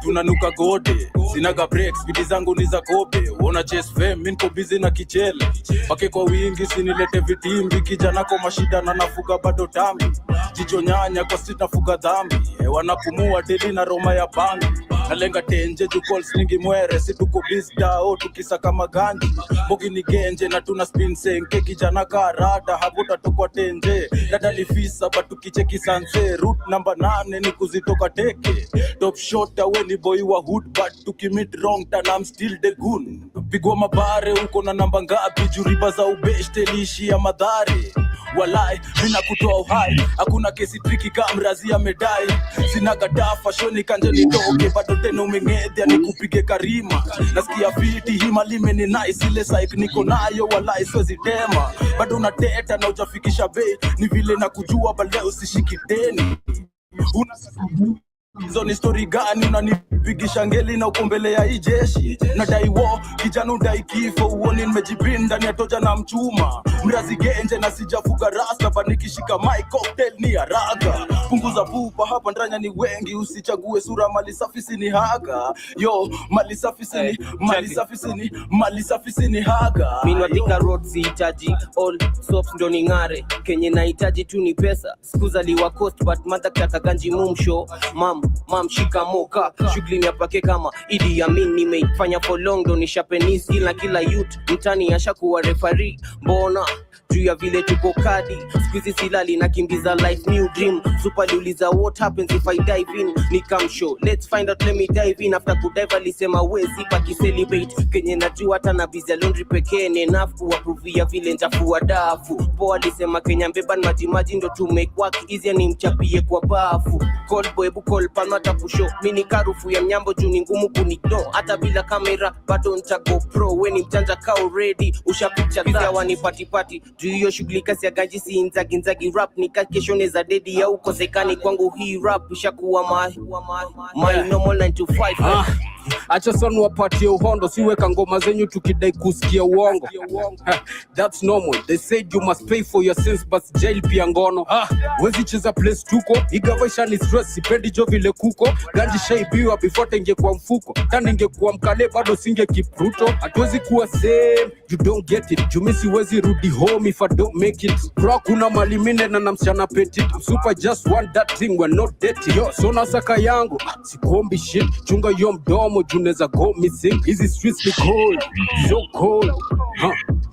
tunanuka gode. Sinaga breaks, bidi zangu ni za kope. Wanna chase fame, mimi niko busy na kichele. Pake kwa wingi sinilete vitimbi, kijana kwa mashida na nafuga bado tambi. Jicho nyanya kwa street nafuga dhambi. Wanapumua deli na roma ya bangi. Nalenga tenje juu calls ningi mwere. Si tuko busy dao tukisaka maganji. Mbogi ni genje na tuna spin senke. Kijana karada hakuta tukwa tenje. Dada lifisa batu kicheki sanse. Route number 8 ni kuzitoka teke. Top shot awe ni boy wa hood. But tukimit wrong turn I'm still the goon. Pigwa mabare uko na namba ngapi. Juriba za ubeshte lishi ya madhari. Walai, mina kutoa uhai. Hakuna kesi triki kamrazi ya medai. Sinaga dafa, shoni kanje nitoke. Bado tena umengedhia ni kupige karima. Nasikia fiti, hima lime ni nice. Ile psych niko nayo, walai siwezi tema. Bado unateta na ujafikisha bei. Ni vile na kujua baleo usishiki deni. Hizo ni story gani unanipigisha ngeli na uko mbele ya hii jeshi. Nadai war, kijana udai kifo. Uoni nimejipinda ndani ya toja na mchuma. Mrazi genje na sijafuga rasta. Banikishika my cocktail ni haraka. Punguza pupa hapa ndanya ni wengi. Usichague sura mali safi sini haga. Yo, mali safi sini, mali safi sini, mali safi sini haga. Mimi natika road sihitaji all soaps ndo ningare. Kenye nahitaji tu ni pesa. Sikuzaliwa coast but mother kaka ganji mumsho. Mam shika moka. Shughuli ni apake kama Idi Amin nimeifanya for long ndo nishapenisi na kila youth mtani ashakuwa referee. Mbona juu ya vile tuko kadi squeeze silali na kimbiza life new dream. Super liuliza what happens if I dive in. Nikam show let's find out, let me dive in. After kudive alisema wezi paki celebrate. Kenye najua hata na busy laundry pekee ni enough kuwaprovia vile nitafua dafu. Poa alisema Kenya mbeba maji ndo to make work easier ni mchapie kwa bafu. Cold boy call palma tapusho. Mini karufu ya mnyambo juu ni ngumu kunigno. Hata bila kamera bado nita GoPro. Weni mjanja kao ready ushapicha vizia wani party. Juu hiyo shughuli kasi ya ganji si inzagi rap. Nika kesho neza dedi ya ukosekani kwangu hii rap. Ushakuwa my normal 9 to 5. Acha sana wapatie uhondo. Siweka ngoma zenyu tukidai kusikia uongo. That's normal. They said you must pay for your sins but jail pia ngono. Wezi cheza place tuko. Igavesha ni stress. Sipendi jo vile kuko. Ganji shaibiwa before tenge kwa mfuko. Tani nge kuwa mkale bado singe kipruto. Hatuwezi kuwa same. You don't get it. Jumisi wezi rudi home if I don't make it. Bro kuna mali mine na namsichana petit. I'm super just want that thing, we're not dating. Yo so nasaka yangu. Sikombi shit. Chunga yo mdomo juneza go missing. Easy streets ni cold. So cold.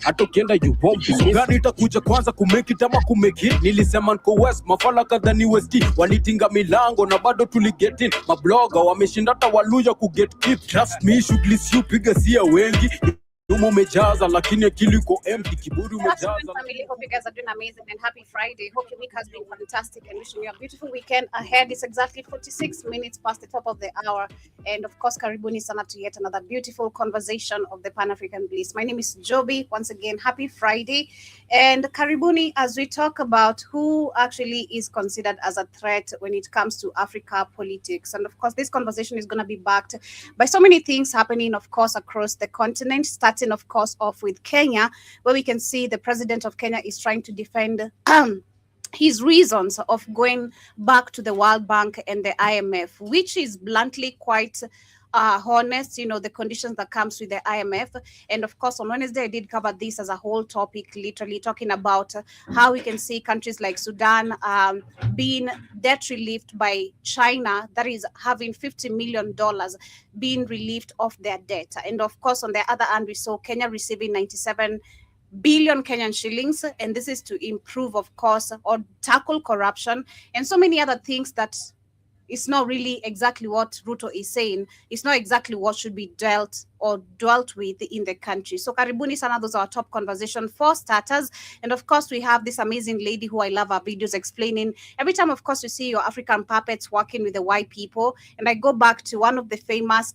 Ato kienda you won't be missing. Gani itakuja kwanza kumake it ama kumake it. Nilisema nko west. Mafala kadhani westi. Walitinga milango na bado tuliget in. Mabloga wameshinda hata waluja kuget keep. Trust me shughuli siu piga siya wengi. Dumo umejaza lakini akili uko empty. Kiburi umejaza. Family, hope you guys are doing amazing and happy Friday. Hope your week has been fantastic and wishing you a beautiful weekend ahead. It's exactly 46 minutes past the top of the hour. And of course, karibuni sana to yet another beautiful conversation of the Pan-African Bliss. My name is Joby. Once again, happy Friday. And karibuni as we talk about who actually is considered as a threat when it comes to Africa politics. And of course, this conversation is going to be backed by so many things happening, of course, across the continent, starting of course off with Kenya, where we can see the president of Kenya is trying to defend his reasons of going back to the World Bank and the IMF, which is bluntly quite honest, you know, the conditions that comes with the IMF. And of course, on Wednesday, I did cover this as a whole topic, literally talking about how we can see countries like Sudan being debt relieved by China, that is having $50 million being relieved of their debt. And of course, on the other hand, we saw Kenya receiving 97 billion Kenyan shillings, and this is to improve, of course, or tackle corruption and so many other things that it's not really exactly what Ruto is saying. It's not exactly what should be dealt with in the country. So karibuni sana, those are our top conversation for starters. And of course, we have this amazing lady who I love her videos explaining. Every time, of course, you see your African puppets working with the white people. And I go back to one of the famous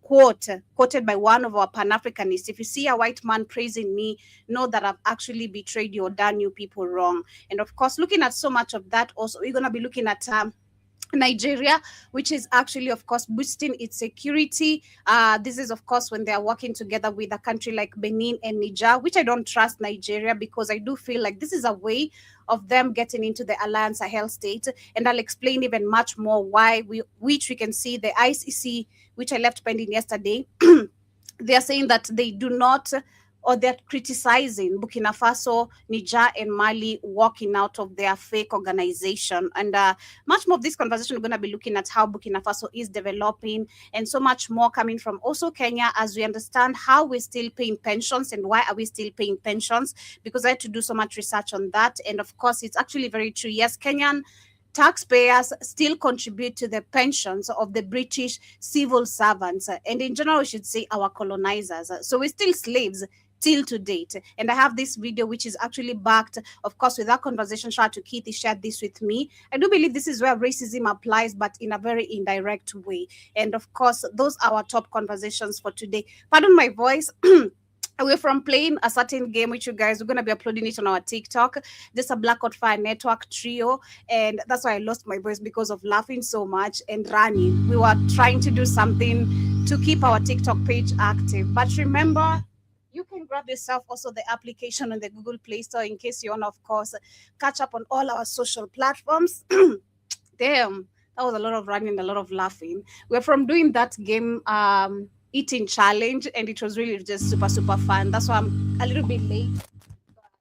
quoted by one of our Pan-Africanists. If you see a white man praising me, know that I've actually betrayed you or done you people wrong. And of course, looking at so much of that, also, we're going to be looking at Nigeria, which is actually, of course, boosting its security. This is, of course, when they are working together with a country like Benin and Niger, which I don't trust Nigeria, because I do feel like this is a way of them getting into the Alliance Sahel state. And I'll explain even much more why, which we can see the ICC, which I left pending yesterday. They are saying that they do not, or they're criticizing Burkina Faso, Niger, and Mali walking out of their fake organization. And much more of this conversation, we're going to be looking at how Burkina Faso is developing, and so much more coming from also Kenya, as we understand how we're still paying pensions and why are we still paying pensions, because I had to do so much research on that. And of course, it's actually very true. Yes, Kenyan taxpayers still contribute to the pensions of the British civil servants, and in general, we should say our colonizers. So we're still slaves till to date. And I have this video which is actually backed, of course, with that conversation. Shout out to Keith, he shared this with me. I do believe this is where racism applies, but in a very indirect way. And of course, those are our top conversations for today. Pardon my voice. We're from playing a certain game, which you guys, we're going to be uploading it on our TikTok. Just a Blackout Fire Network trio. And that's why I lost my voice, because of laughing so much and running. We were trying to do something to keep our TikTok page active. But remember, you can grab yourself also the application on the Google Play Store in case you want to, of course, catch up on all our social platforms. Damn, that was a lot of running, a lot of laughing. We're from doing that game, eating challenge, and it was really just super, super fun. That's why I'm a little bit late. But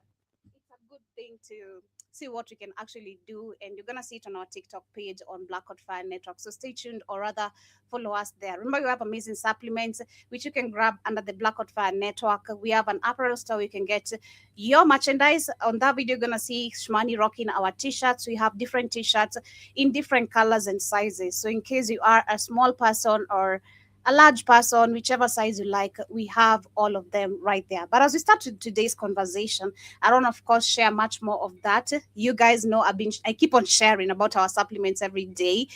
it's a good thing to see what we can actually do, and you're gonna see it on our TikTok page on Blackout Fire Network. So stay tuned, or rather follow us there. Remember, we have amazing supplements which you can grab under the Blackout Fire Network. We have an apparel store where you can get your merchandise. On that video, you're gonna see Shmani rocking our t-shirts. We have different t-shirts in different colors and sizes. So in case you are a small person or a large person, whichever size you like, we have all of them right there. But as we start today's conversation, I don't, of course, share much more of that. You guys know I keep on sharing about our supplements every day.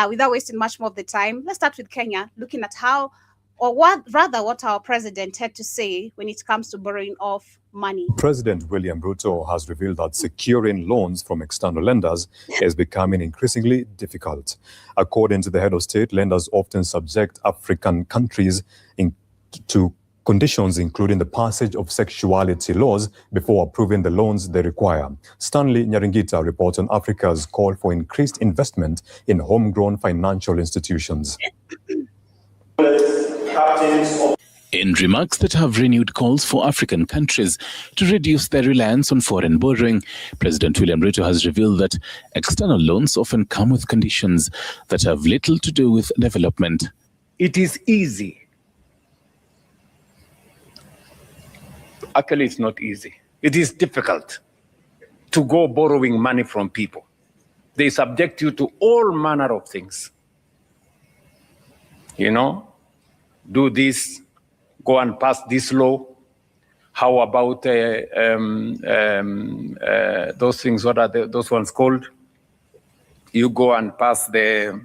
Without wasting much more of the time, let's start with Kenya, looking at how, or what our president had to say when it comes to borrowing off money. President William Ruto has revealed that securing loans from external lenders is becoming increasingly difficult. According to the head of state, lenders often subject African countries to conditions including the passage of sexuality laws before approving the loans they require. Stanley Nyaringita reports on Africa's call for increased investment in homegrown financial institutions. In remarks that have renewed calls for African countries to reduce their reliance on foreign borrowing, President William Ruto has revealed that external loans often come with conditions that have little to do with development. It is easy. Actually, it's not easy. It is difficult to go borrowing money from people. They subject you to all manner of things. You know, do this, go and pass this law. How about those things? What are those ones called? You go and pass the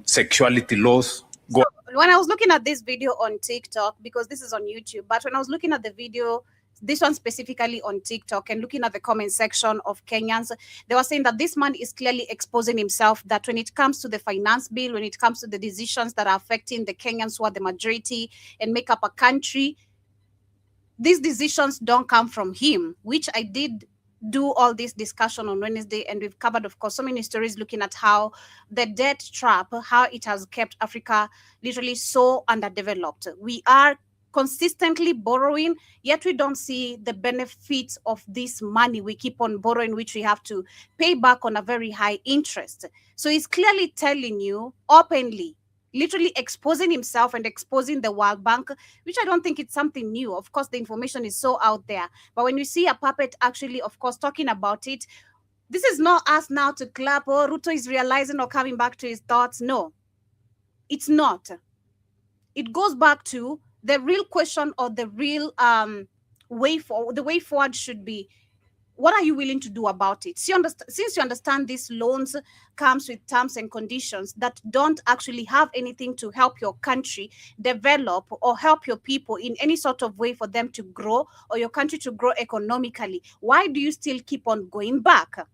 sexuality laws. Go. So when I was looking at this video on TikTok, because this is on YouTube, but when I was looking at the video, this one specifically on TikTok, and looking at the comment section of Kenyans, they were saying that this man is clearly exposing himself, that when it comes to the finance bill, when it comes to the decisions that are affecting the Kenyans who are the majority and make up a country, these decisions don't come from him, which I did do all this discussion on Wednesday, and we've covered, of course, so many stories looking at how the debt trap, how it has kept Africa literally so underdeveloped. We are consistently borrowing, yet we don't see the benefits of this money we keep on borrowing, which we have to pay back on a very high interest. So he's clearly telling you openly, literally exposing himself and exposing the World Bank, which I don't think it's something new. Of course, the information is so out there. But when you see a puppet actually, of course, talking about it, this is not us now to clap, or Ruto is realizing or coming back to his thoughts. No, it's not. It goes back to the real question, or the real way forward should be, what are you willing to do about it? Since you understand these loans comes with terms and conditions that don't actually have anything to help your country develop or help your people in any sort of way for them to grow, or your country to grow economically, why do you still keep on going back?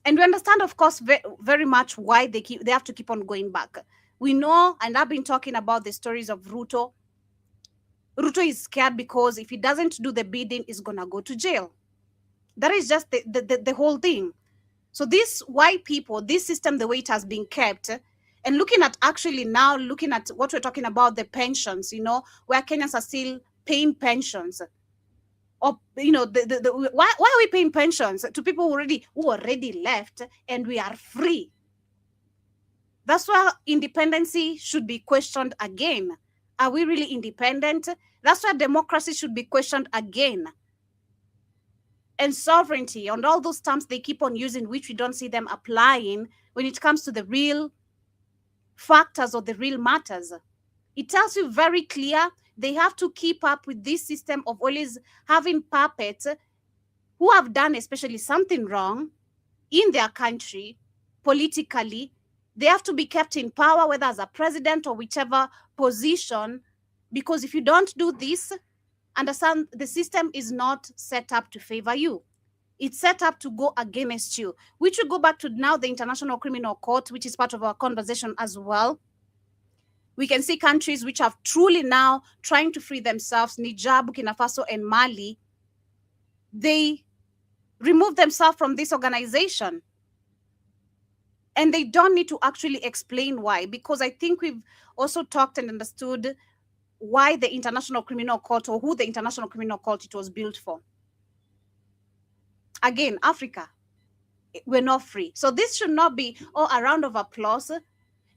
And we understand, of course, very much why they have to keep on going back. We know, and I've been talking about the stories of Ruto. Ruto is scared because if he doesn't do the bidding, he's going to go to jail. That is just the whole thing. So this white people, this system, the way it has been kept, and looking at what we're talking about, the pensions, where Kenyans are still paying pensions. Or, why are we paying pensions to people who already left and we are free? That's why independency should be questioned again. Are we really independent? That's why democracy should be questioned again. And sovereignty, and all those terms they keep on using, which we don't see them applying when it comes to the real factors or the real matters. It tells you very clear they have to keep up with this system of always having puppets who have done especially something wrong in their country politically. They have to be kept in power, whether as a president or whichever position, because if you don't do this, understand the system is not set up to favor you. It's set up to go against you, which will go back to now the International Criminal Court, which is part of our conversation as well. We can see countries which have truly now trying to free themselves, Niger, Burkina Faso, and Mali. They remove themselves from this organization. And they don't need to actually explain why, because I think we've also talked and understood why the International Criminal Court, or who the International Criminal Court it was built for. Again, Africa, we're not free. So this should not be a round of applause.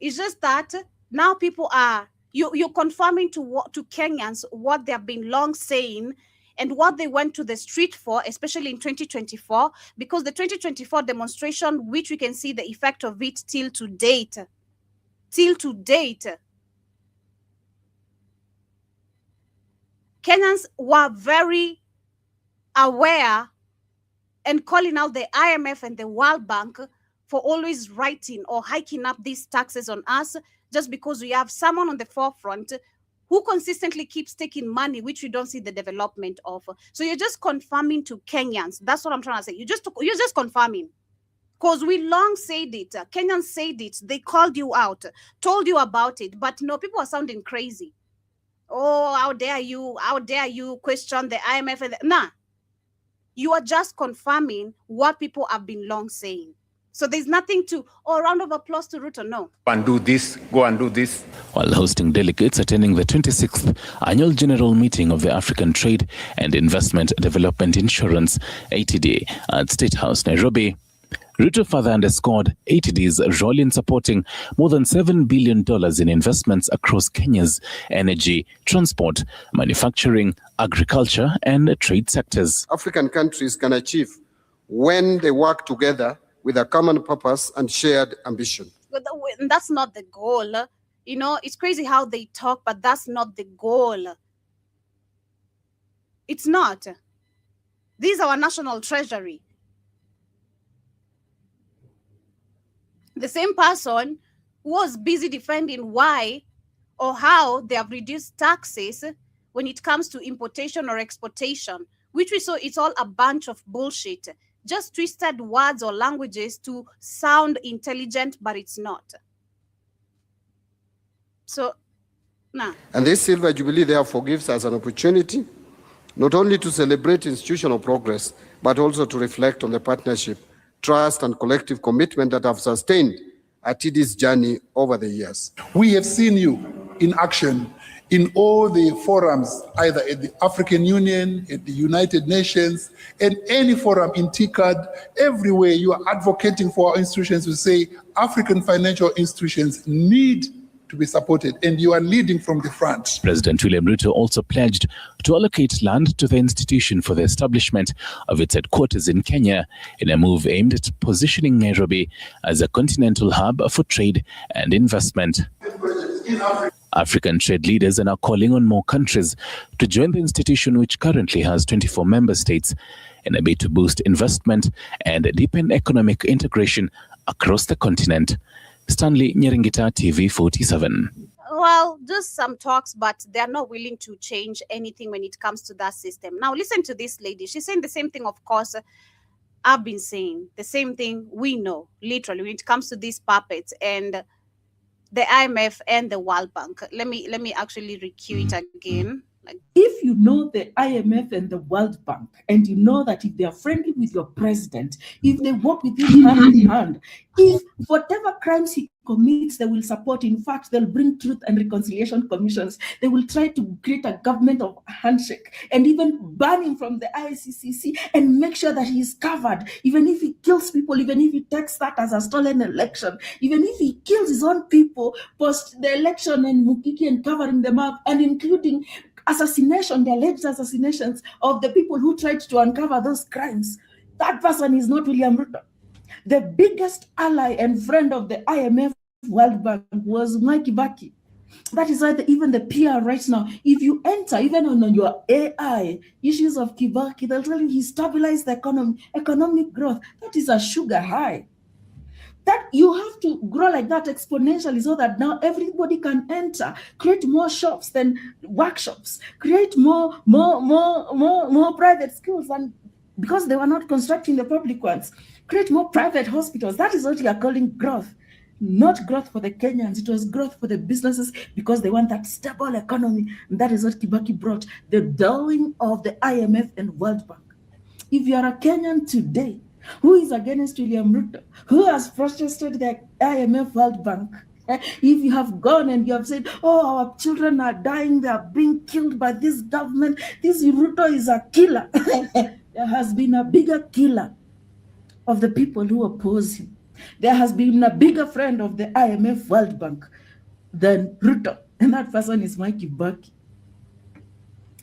It's just that now people are, you're confirming to Kenyans what they have been long saying and what they went to the street for, especially in 2024, because the 2024 demonstration, which we can see the effect of it till to date, Kenyans were very aware and calling out the IMF and the World Bank for always writing or hiking up these taxes on us, just because we have someone on the forefront who consistently keeps taking money, which we don't see the development of. So you're just confirming to Kenyans. That's what I'm trying to say. You're just confirming. Because we long said it. Kenyans said it. They called you out, told you about it. But no, people are sounding crazy. Oh, how dare you question the IMF? Nah. You are just confirming what people have been long saying. So there's nothing to, round of applause to Ruto, no. Go and do this, go and do this. While hosting delegates attending the 26th Annual General Meeting of the African Trade and Investment Development Insurance, ATD, at State House, Nairobi, Ruto further underscored ATD's role in supporting more than $7 billion in investments across Kenya's energy, transport, manufacturing, agriculture, and trade sectors. African countries can achieve when they work together with a common purpose and shared ambition. But that's not the goal. It's crazy how they talk, but that's not the goal. It's not. This is our national treasury. The same person who was busy defending why or how they have reduced taxes when it comes to importation or exportation, which we saw it's all a bunch of bullshit. Just twisted words or languages to sound intelligent, but it's not. So, nah. And this Silver Jubilee therefore gives us an opportunity not only to celebrate institutional progress, but also to reflect on the partnership, trust, and collective commitment that have sustained ATD's journey over the years. We have seen you in action in all the forums, either at the African Union, at the United Nations, and any forum in TICAD, everywhere you are advocating for our institutions to say African financial institutions need to be supported, and you are leading from the front. President William Ruto also pledged to allocate land to the institution for the establishment of its headquarters in Kenya, in a move aimed at positioning Nairobi as a continental hub for trade and investment. African trade leaders are now calling on more countries to join the institution, which currently has 24 member states, in a bid to boost investment and deepen economic integration across the continent. Stanley Nyeringita, TV47. Well, just some talks, but they're not willing to change anything when it comes to that system. Now, listen to this lady. She's saying the same thing, of course. I've been saying the same thing we know, literally, when it comes to these puppets and the IMF and the World Bank. Let me actually recue it again. If you know the IMF and the World Bank, and you know that if they are friendly with your president, if they work with him hand in hand, if whatever crimes he commits, they will support. In fact, they'll bring truth and reconciliation commissions. They will try to create a government of handshake and even ban him from the ICCC and make sure that he is covered. Even if he kills people, even if he takes that as a stolen election, even if he kills his own people post the election and Mukiki and covering them up, and including assassination, the alleged assassinations of the people who tried to uncover those crimes. That person is not William Ruto. The biggest ally and friend of the IMF World Bank was Mwai Kibaki. That is why even the PR right now, if you enter even on your AI issues of Kibaki, they'll tell you he stabilized the economic growth. That is a sugar high. That you have to grow like that exponentially so that now everybody can enter, create more shops than workshops, create more private schools, and because they were not constructing the public ones, create more private hospitals. That is what you are calling growth. Not growth for the Kenyans, it was growth for the businesses because they want that stable economy. And that is what Kibaki brought, the dulling of the IMF and World Bank. If you are a Kenyan today who is against William Ruto, who has frustrated the IMF World Bank, if you have gone and you have said, oh, our children are dying, they are being killed by this government, this Ruto is a killer, there has been a bigger killer of the people who oppose him. There has been a bigger friend of the IMF World Bank than Ruto, and that person is Mwai Kibaki.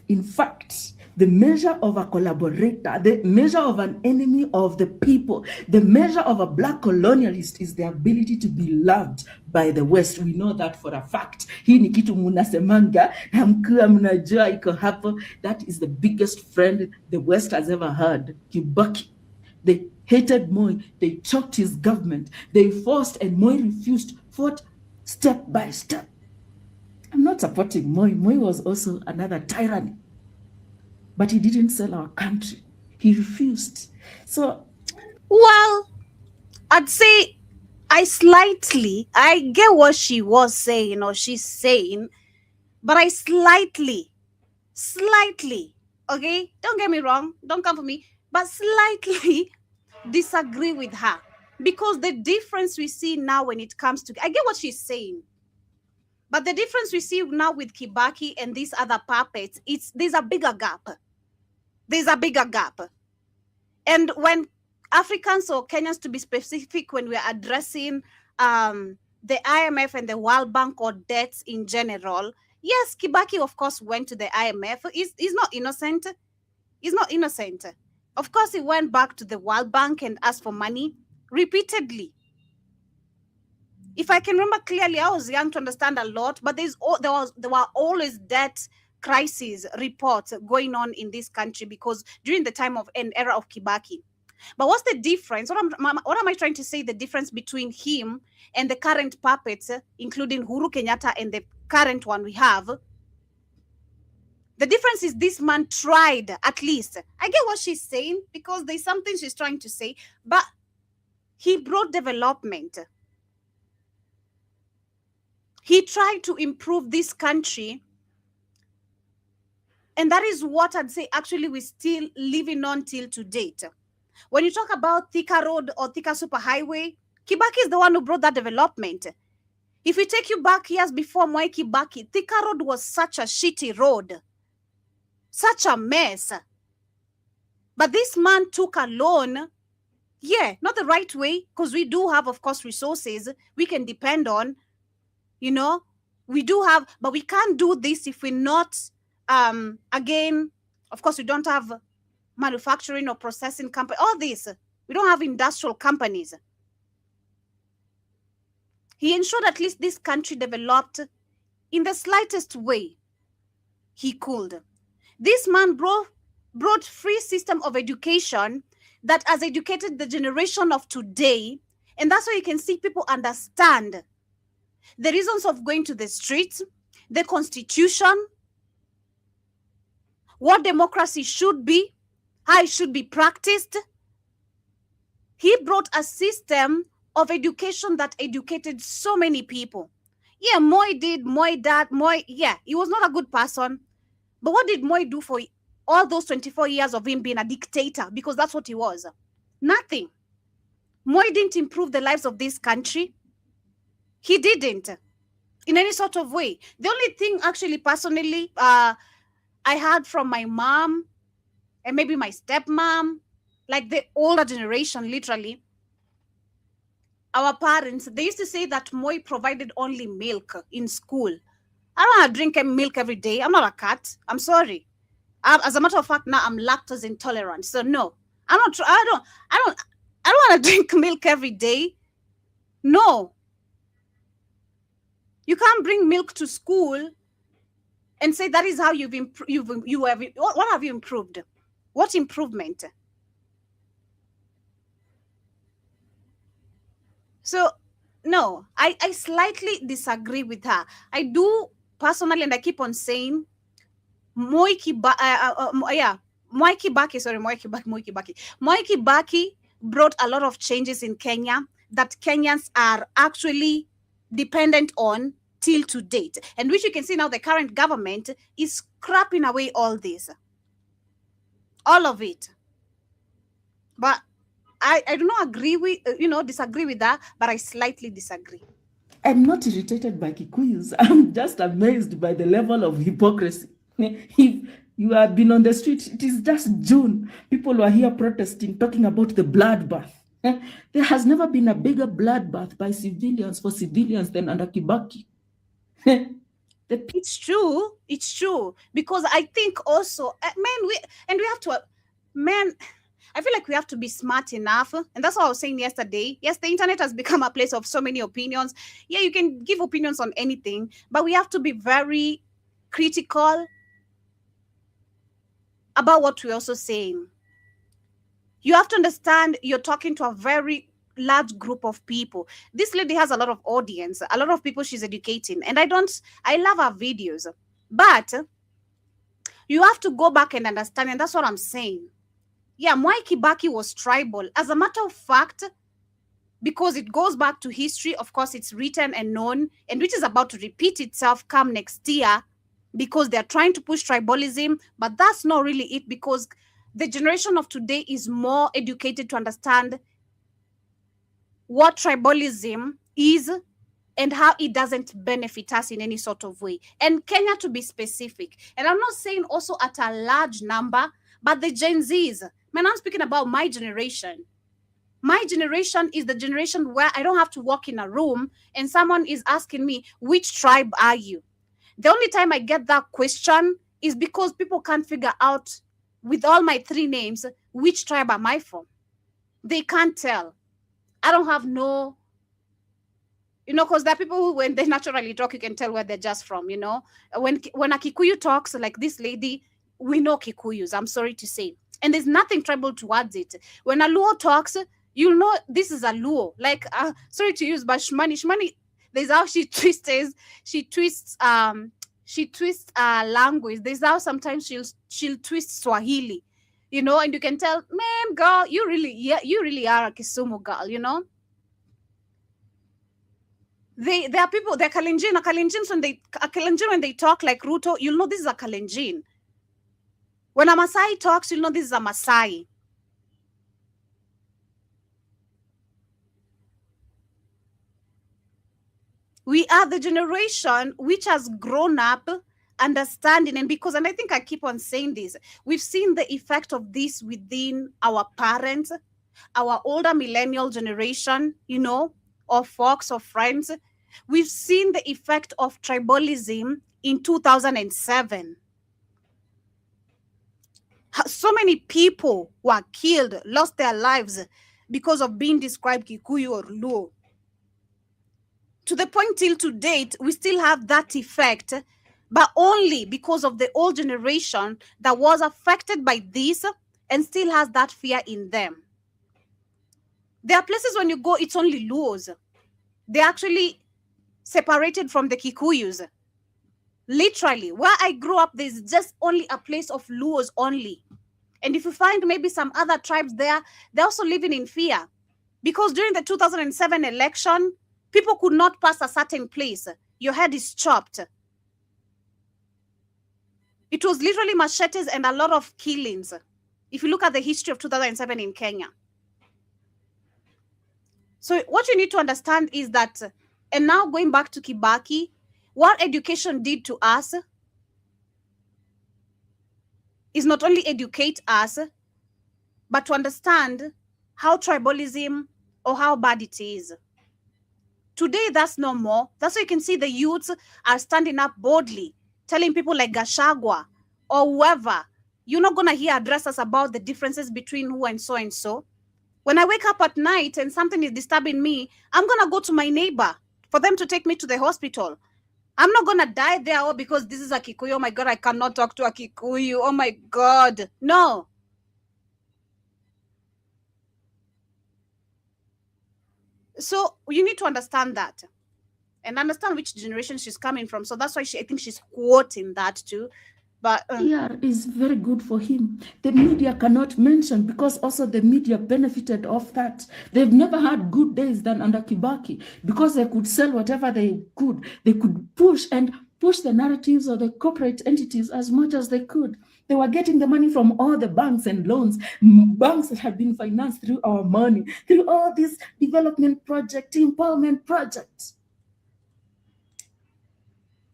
In fact, the measure of a collaborator, the measure of an enemy of the people, the measure of a black colonialist is the ability to be loved by the West. We know that for a fact. Hii ni kitu munasemanga, hamkua mnajua iko hapo. That is the biggest friend the West has ever had, Kibaki. They hated Moi, they choked his government, they forced, and Moi refused, fought step by step. I'm not supporting Moi. Moi was also another tyranny. But he didn't sell our country. He refused. So, well, I'd say I get what she was saying or she's saying, but I slightly, okay? Don't get me wrong. Don't come for me. But slightly disagree with her. Because the difference we see now when it comes to, I get what she's saying. But the difference we see now with Kibaki and these other puppets, there's a bigger gap. There's a bigger gap. And when Africans or Kenyans, to be specific, when we're addressing the IMF and the World Bank or debts in general, yes, Kibaki, of course, went to the IMF. He's not innocent. He's not innocent. Of course, he went back to the World Bank and asked for money repeatedly. If I can remember clearly, I was young to understand a lot, but there were always debt crisis reports going on in this country because during the time of an era of Kibaki. But what's the difference? What am I trying to say? The difference between him and the current puppets, including Uhuru Kenyatta and the current one we have. The difference is this man tried, at least. I get what she's saying because there's something she's trying to say, but he brought development. He tried to improve this country. And that is what I'd say actually we're still living on till to date. When you talk about Thika Road or Thika Superhighway, Kibaki is the one who brought that development. If we take you back years before Mwai Kibaki, Thika Road was such a shitty road. Such a mess. But this man took a loan, yeah, not the right way, because we do have, of course, resources we can depend on. You know, we do have, but we can't do this if we're not, again, of course, we don't have manufacturing or processing company, all this. We don't have industrial companies. He ensured at least this country developed in the slightest way he could. This man brought free system of education that has educated the generation of today. And that's why you can see people understand the reasons of going to the streets, the constitution, what democracy should be, how it should be practiced. He brought a system of education that educated so many people. Yeah, Moi did, Moi that, Moi, yeah, he was not a good person. But what did Moi do for all those 24 years of him being a dictator? Because that's what he was. Nothing. Moi didn't improve the lives of this country. He didn't in any sort of way. The only thing actually personally I heard from my mom and maybe my stepmom, like the older generation, literally, our parents, they used to say that Moi provided only milk in school. I don't want to drink milk every day. I'm not a cat. I'm sorry. As a matter of fact, now I'm lactose intolerant. So no, I'm not. I don't want to drink milk every day. No. You can't bring milk to school and say that is how what have you improved? What improvement? So no, I slightly disagree with her. I do personally, and I keep on saying Moi Kibaki brought a lot of changes in Kenya that Kenyans are actually dependent on till to date, and which you can see now the current government is scrapping away all this, all of it. But I do not agree with, disagree with that, but I slightly disagree. I'm not irritated by Kikuyus. I'm just amazed by the level of hypocrisy. If you have been on the street, it is just June. People were here protesting, talking about the bloodbath. There has never been a bigger bloodbath by civilians for civilians than under Kibaki. It's true. Because I think also, I feel like we have to be smart enough. And that's what I was saying yesterday. Yes, the internet has become a place of so many opinions. Yeah, you can give opinions on anything, but we have to be very critical about what we're also saying. You have to understand you're talking to a very large group of people. This lady has a lot of audience, a lot of people she's educating. And I love her videos. But you have to go back and understand, and that's what I'm saying. Yeah, Mwai Kibaki was tribal. As a matter of fact, because it goes back to history, of course, it's written and known, and which is about to repeat itself come next year, because they're trying to push tribalism, but that's not really it, because the generation of today is more educated to understand what tribalism is and how it doesn't benefit us in any sort of way. And Kenya, to be specific, and I'm not saying also at a large number, but the Gen Zs, man, I'm speaking about my generation. My generation is the generation where I don't have to walk in a room and someone is asking me, which tribe are you? The only time I get that question is because people can't figure out, with all my 3 names, which tribe am I from? They can't tell. I don't have no, because there are people who, when they naturally talk, you can tell where they're just from, When a Kikuyu talks like this lady, we know Kikuyus, I'm sorry to say. And there's nothing tribal towards it. When a Luo talks, you'll know this is a Luo. Like, sorry to use, but Shmani, there's how she twists language. There's how sometimes she'll twist Swahili, and you can tell, man, girl, you really are a Kisumu girl, There are people, they're Kalenjin, when they talk like Ruto, you'll know this is a Kalenjin. When a Masai talks, you'll know this is a Masai. We are the generation which has grown up understanding, and I think I keep on saying this, we've seen the effect of this within our parents, our older millennial generation, or folks or friends. We've seen the effect of tribalism in 2007. So many people were killed, lost their lives because of being described Kikuyu or Luo. To the point till to date, we still have that effect, but only because of the old generation that was affected by this and still has that fear in them. There are places when you go, it's only Luos. They're actually separated from the Kikuyus. Literally, where I grew up, there's just only a place of Luos only. And if you find maybe some other tribes there, they're also living in fear. Because during the 2007 election, people could not pass a certain place. Your head is chopped. It was literally machetes and a lot of killings. If you look at the history of 2007 in Kenya. So what you need to understand is that, and now going back to Kibaki, what education did to us is not only educate us, but to understand how tribalism or how bad it is. Today, that's no more. That's why you can see the youths are standing up boldly, telling people like Gashagwa or whoever, you're not going to hear address us about the differences between who and so and so. When I wake up at night and something is disturbing me, I'm going to go to my neighbor for them to take me to the hospital. I'm not going to die there, oh, because this is a Kikuyu. Oh my God, I cannot talk to a Kikuyu. Oh my God. No. So you need to understand that and understand which generation she's coming from. So that's why I think she's quoting that too. But Yeah, is very good for him. The media cannot mention because also the media benefited off that. They've never had good days than under Kibaki because they could sell whatever they could. They could push the narratives of the corporate entities as much as they could. They were getting the money from all the banks and loans, banks that had been financed through our money, through all these development projects, empowerment projects.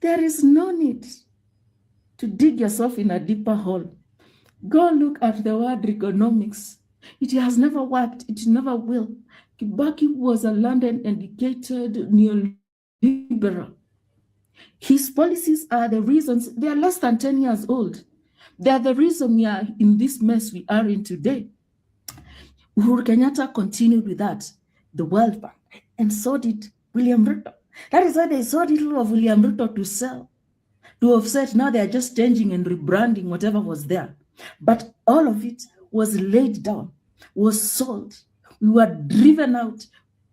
There is no need to dig yourself in a deeper hole. Go look at the word economics. It has never worked. It never will. Kibaki was a London-educated neoliberal. His policies are the reasons. They are less than 10 years old. They are the reason we are in this mess we are in today. Uhuru Kenyatta continued with that, the World Bank, and so did William Ruto. That is why they so little of William Ruto to sell, to offset. Now they are just changing and rebranding whatever was there. But all of it was laid down, was sold. We were driven out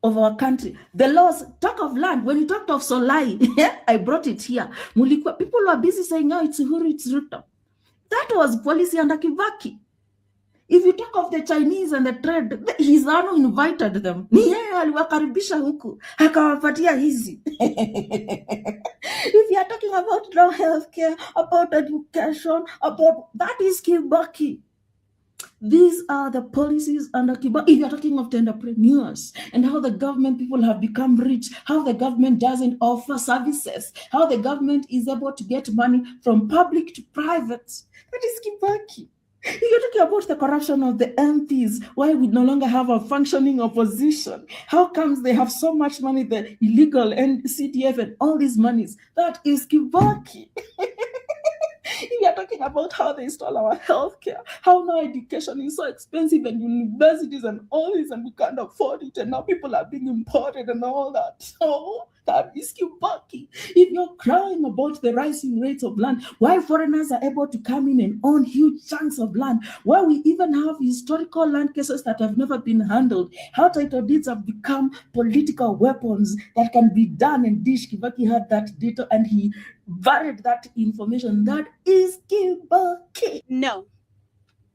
of our country. The laws, talk of land, when you talked of Solai, I brought it here. People were busy saying, oh, it's Uhuru, it's Ruto. That was policy under Kibaki. If you talk of the Chinese and the trade, he's the one who invited them. Ni yeye aliwakaribisha huku, akawapatia hizi. If you are talking about now healthcare, about education, about that is Kibaki. These are the policies under Kibaki. If you're talking of the entrepreneurs and how the government people have become rich, how the government doesn't offer services, how the government is able to get money from public to private, that is Kibaki. If you're talking about the corruption of the MPs, why we no longer have a functioning opposition, how comes they have so much money, the illegal and CTF and all these monies, that is Kibaki. If you're talking about how they stole our healthcare, how now education is so expensive and universities and all this and we can't afford it and now people are being imported and all that. So that is Kibaki. If you're crying about the rising rates of land, why foreigners are able to come in and own huge chunks of land, why we even have historical land cases that have never been handled, how title deeds have become political weapons that can be done and dish. Kibaki had that data and he varied that information. That is Kibaki. no,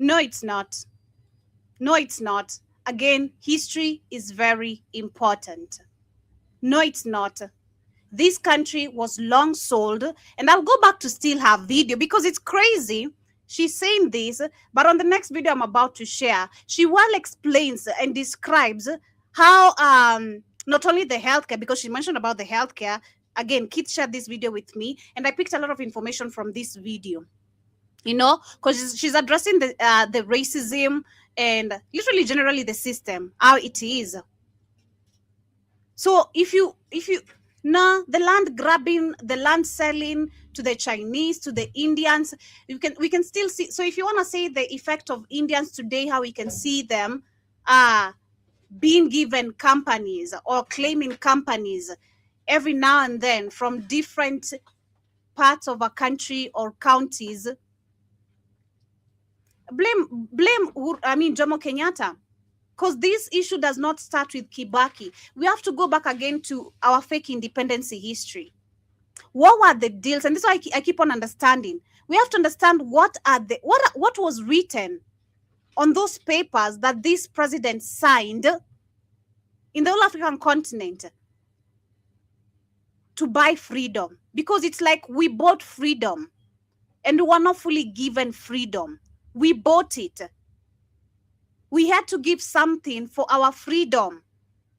it's not. No, it's not. Again, history is very important. No, it's not. This country was long sold, and I'll go back to still her video because it's crazy. She's saying this, but on the next video I'm about to share, she well explains and describes how not only the healthcare, because she mentioned about the healthcare. Again, Keith shared this video with me, and I picked a lot of information from this video. You know, because she's addressing the racism and literally generally the system, how it is. So if you now the land grabbing, the land selling to the Chinese, to the Indians, we can still see. So if you want to say the effect of Indians today, how we can see them being given companies or claiming companies every now and then from different parts of a country or counties. Blame Jomo Kenyatta. Because this issue does not start with Kibaki. We have to go back again to our fake independence history. What were the deals? And this is why I keep on understanding. We have to understand what was written on those papers that this president signed in the whole African continent to buy freedom, because it's like we bought freedom and we were not fully given freedom. We bought it. We had to give something for our freedom.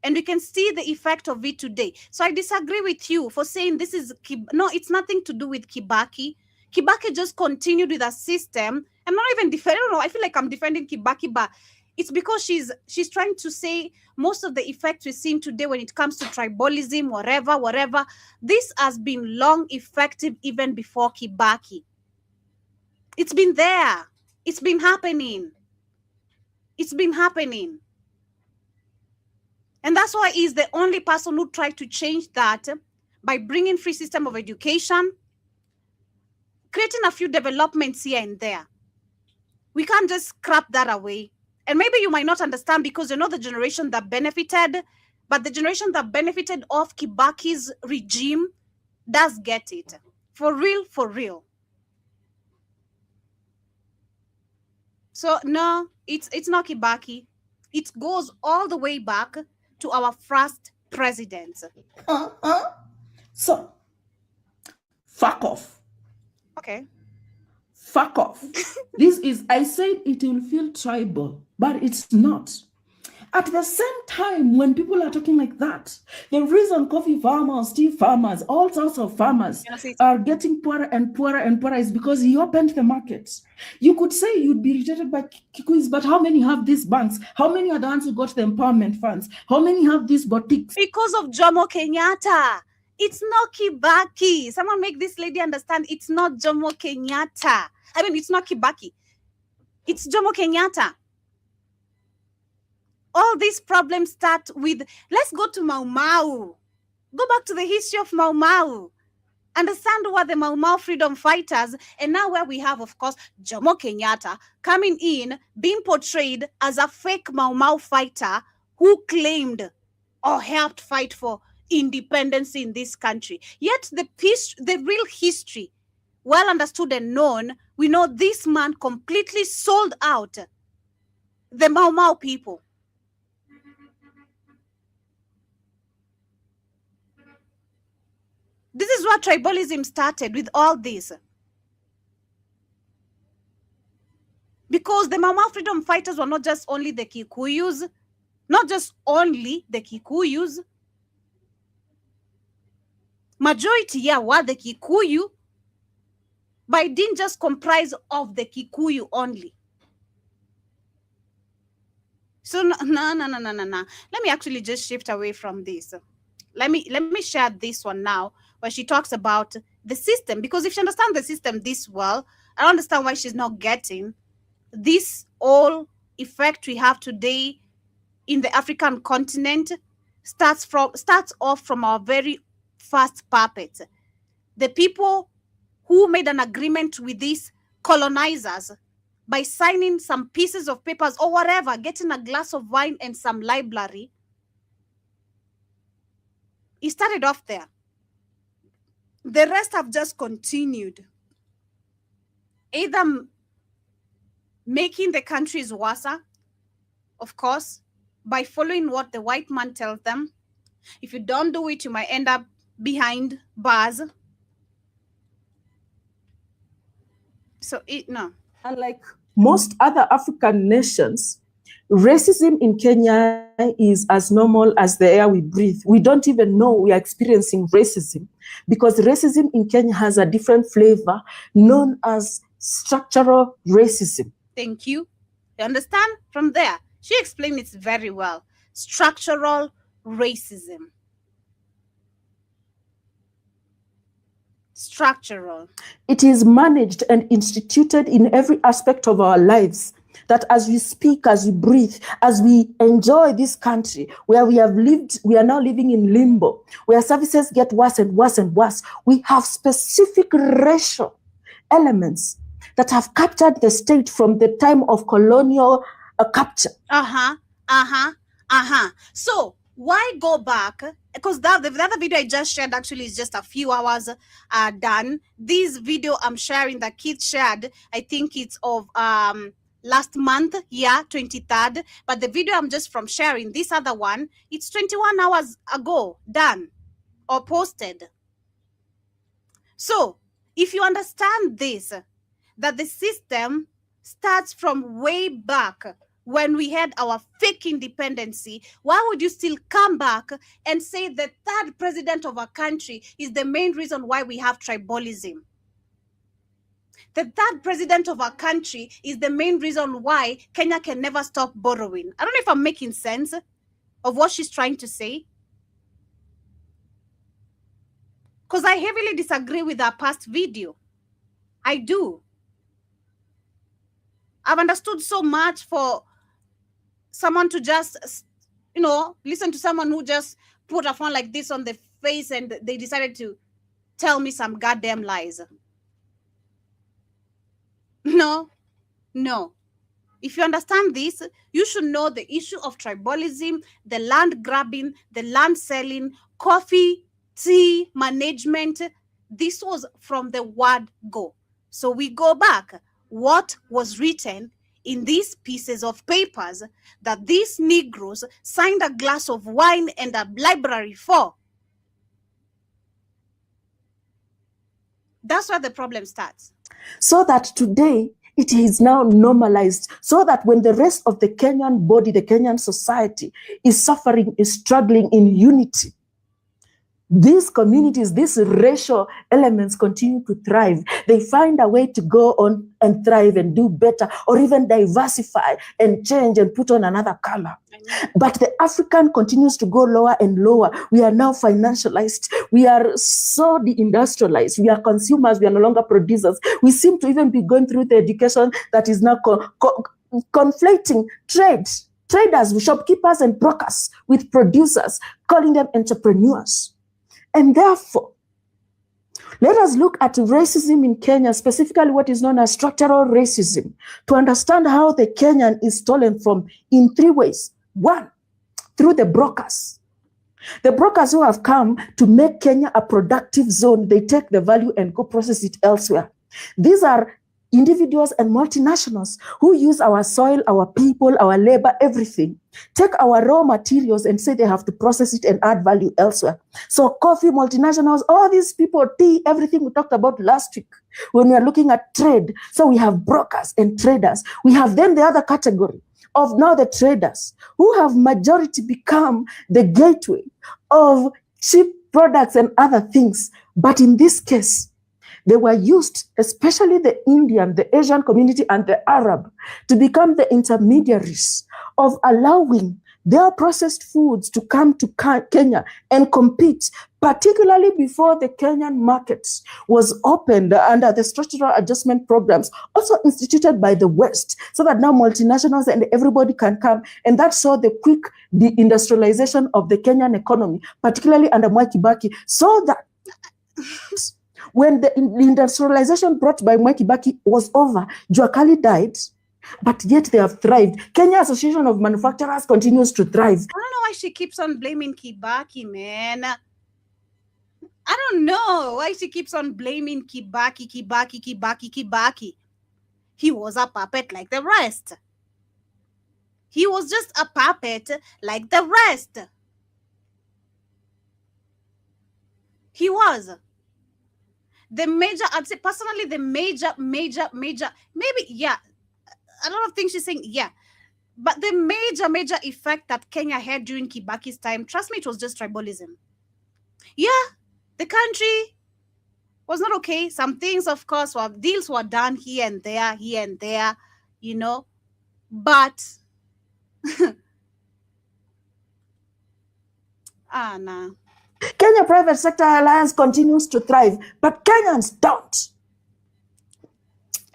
And we can see the effect of it today. So I disagree with you for saying this is, no, it's nothing to do with Kibaki. Kibaki just continued with a system. I'm not even defending, I don't know, I feel like I'm defending Kibaki, but it's because she's trying to say most of the effects we're seeing today when it comes to tribalism, whatever, this has been long effective even before Kibaki. It's been there. It's been happening. It's been happening. And that's why he's the only person who tried to change that by bringing free system of education, creating a few developments here and there. We can't just scrap that away. And maybe you might not understand because you're not the generation that benefited, but the generation that benefited of Kibaki's regime does get it. For real, for real. So no, it's not Kibaki. It goes all the way back to our first president. So, fuck off. Okay. Fuck off. This is, I said it will feel tribal, but it's not. At the same time, when people are talking like that, the reason coffee farmers, tea farmers, all sorts of farmers are getting poorer and poorer and poorer is because he opened the market. You could say you'd be rejected by Kikuis, but how many have these banks? How many are the ones who got the empowerment funds? How many have these boutiques? Because of Jomo Kenyatta. It's not Kibaki. Someone make this lady understand it's not Jomo Kenyatta. I mean, it's not Kibaki. It's Jomo Kenyatta. All these problems start with, let's go to Mau Mau. Go back to the history of Mau Mau. Understand who are the Mau Mau freedom fighters. And now where we have, of course, Jomo Kenyatta coming in, being portrayed as a fake Mau Mau fighter who claimed or helped fight for independence in this country. Yet the real history, well understood and known, we know this man completely sold out the Mau Mau people. This is what tribalism started with all this. Because the Mau Mau freedom fighters were not just only the Kikuyus, not just only the Kikuyus. Majority, yeah, were the Kikuyu, but it didn't just comprise of the Kikuyu only. So no. Let me actually just shift away from this. Let me share this one now, where she talks about the system, because if she understands the system this well, I don't understand why she's not getting this all effect we have today in the African continent starts off from our very first puppets. The people who made an agreement with these colonizers by signing some pieces of papers or whatever, getting a glass of wine and some library. It started off there. The rest have just continued, either making the countries worse, of course, by following what the white man tells them. If you don't do it, you might end up behind bars. So no. Unlike most other African nations, racism in Kenya is as normal as the air we breathe. We don't even know we are experiencing racism because racism in Kenya has a different flavor known as structural racism. Thank you. You understand? From there, she explained it very well. Structural racism. Structural. It is managed and instituted in every aspect of our lives. That as we speak, as we breathe, as we enjoy this country where we have lived, we are now living in limbo, where services get worse and worse and worse. We have specific racial elements that have captured the state from the time of colonial capture. So why go back? Because the other video I just shared actually is just a few hours done. This video I'm sharing that Keith shared, I think it's of last month, yeah, 23rd. But the video I'm just from sharing, this other one, it's 21 hours ago, done or posted. So if you understand this, that the system starts from way back when we had our fake independency, why would you still come back and say the third president of our country is the main reason why we have tribalism? The third president of our country is the main reason why Kenya can never stop borrowing. I don't know if I'm making sense of what she's trying to say, because I heavily disagree with her past video. I do. I've understood so much for someone to just, listen to someone who just put a phone like this on the face and they decided to tell me some goddamn lies. No. If you understand this, you should know the issue of tribalism, the land grabbing, the land selling, coffee, tea management. This was from the word go. So we go back. What was written in these pieces of papers that these Negroes signed a glass of wine and a library for? That's where the problem starts. So that today it is now normalized, so that when the rest of the Kenyan body, the Kenyan society is suffering, is struggling in unity, these communities, these racial elements continue to thrive. They find a way to go on and thrive and do better, or even diversify and change and put on another color. But the African continues to go lower and lower. We are now financialized. We are so deindustrialized. We are consumers. We are no longer producers. We seem to even be going through the education that is now conflating traders, shopkeepers and brokers with producers, calling them entrepreneurs. And therefore, let us look at racism in Kenya, specifically what is known as structural racism, to understand how the Kenyan is stolen from in three ways. One, through the brokers. The brokers who have come to make Kenya a productive zone, they take the value and go process it elsewhere. These are individuals and multinationals who use our soil, our people, our labor, everything. Take our raw materials and say they have to process it and add value elsewhere. So coffee, multinationals, all these people, tea, everything we talked about last week when we are looking at trade. So we have brokers and traders. We have then the other category of now the traders who have majority become the gateway of cheap products and other things. But in this case, they were used, especially the Indian, the Asian community, and the Arab, to become the intermediaries of allowing their processed foods to come to Kenya and compete, particularly before the Kenyan markets was opened under the structural adjustment programs, also instituted by the West, so that now multinationals and everybody can come. And that saw the quick deindustrialization of the Kenyan economy, particularly under Mwai Kibaki, so that when the industrialization brought by Mwai Kibaki was over, Jua Kali died, but yet they have thrived. Kenya Association of Manufacturers continues to thrive. I don't know why she keeps on blaming Kibaki, man. I don't know why she keeps on blaming Kibaki. He was a puppet like the rest. He was just a puppet like the rest. He was. The major, I'd say personally, the major, maybe, yeah, a lot of things she's saying, yeah. But the major effect that Kenya had during Kibaki's time, trust me, it was just tribalism. Yeah, the country was not okay. Some things, of course, deals were done here and there, you know. But, nah. Kenya Private Sector Alliance continues to thrive, but Kenyans don't.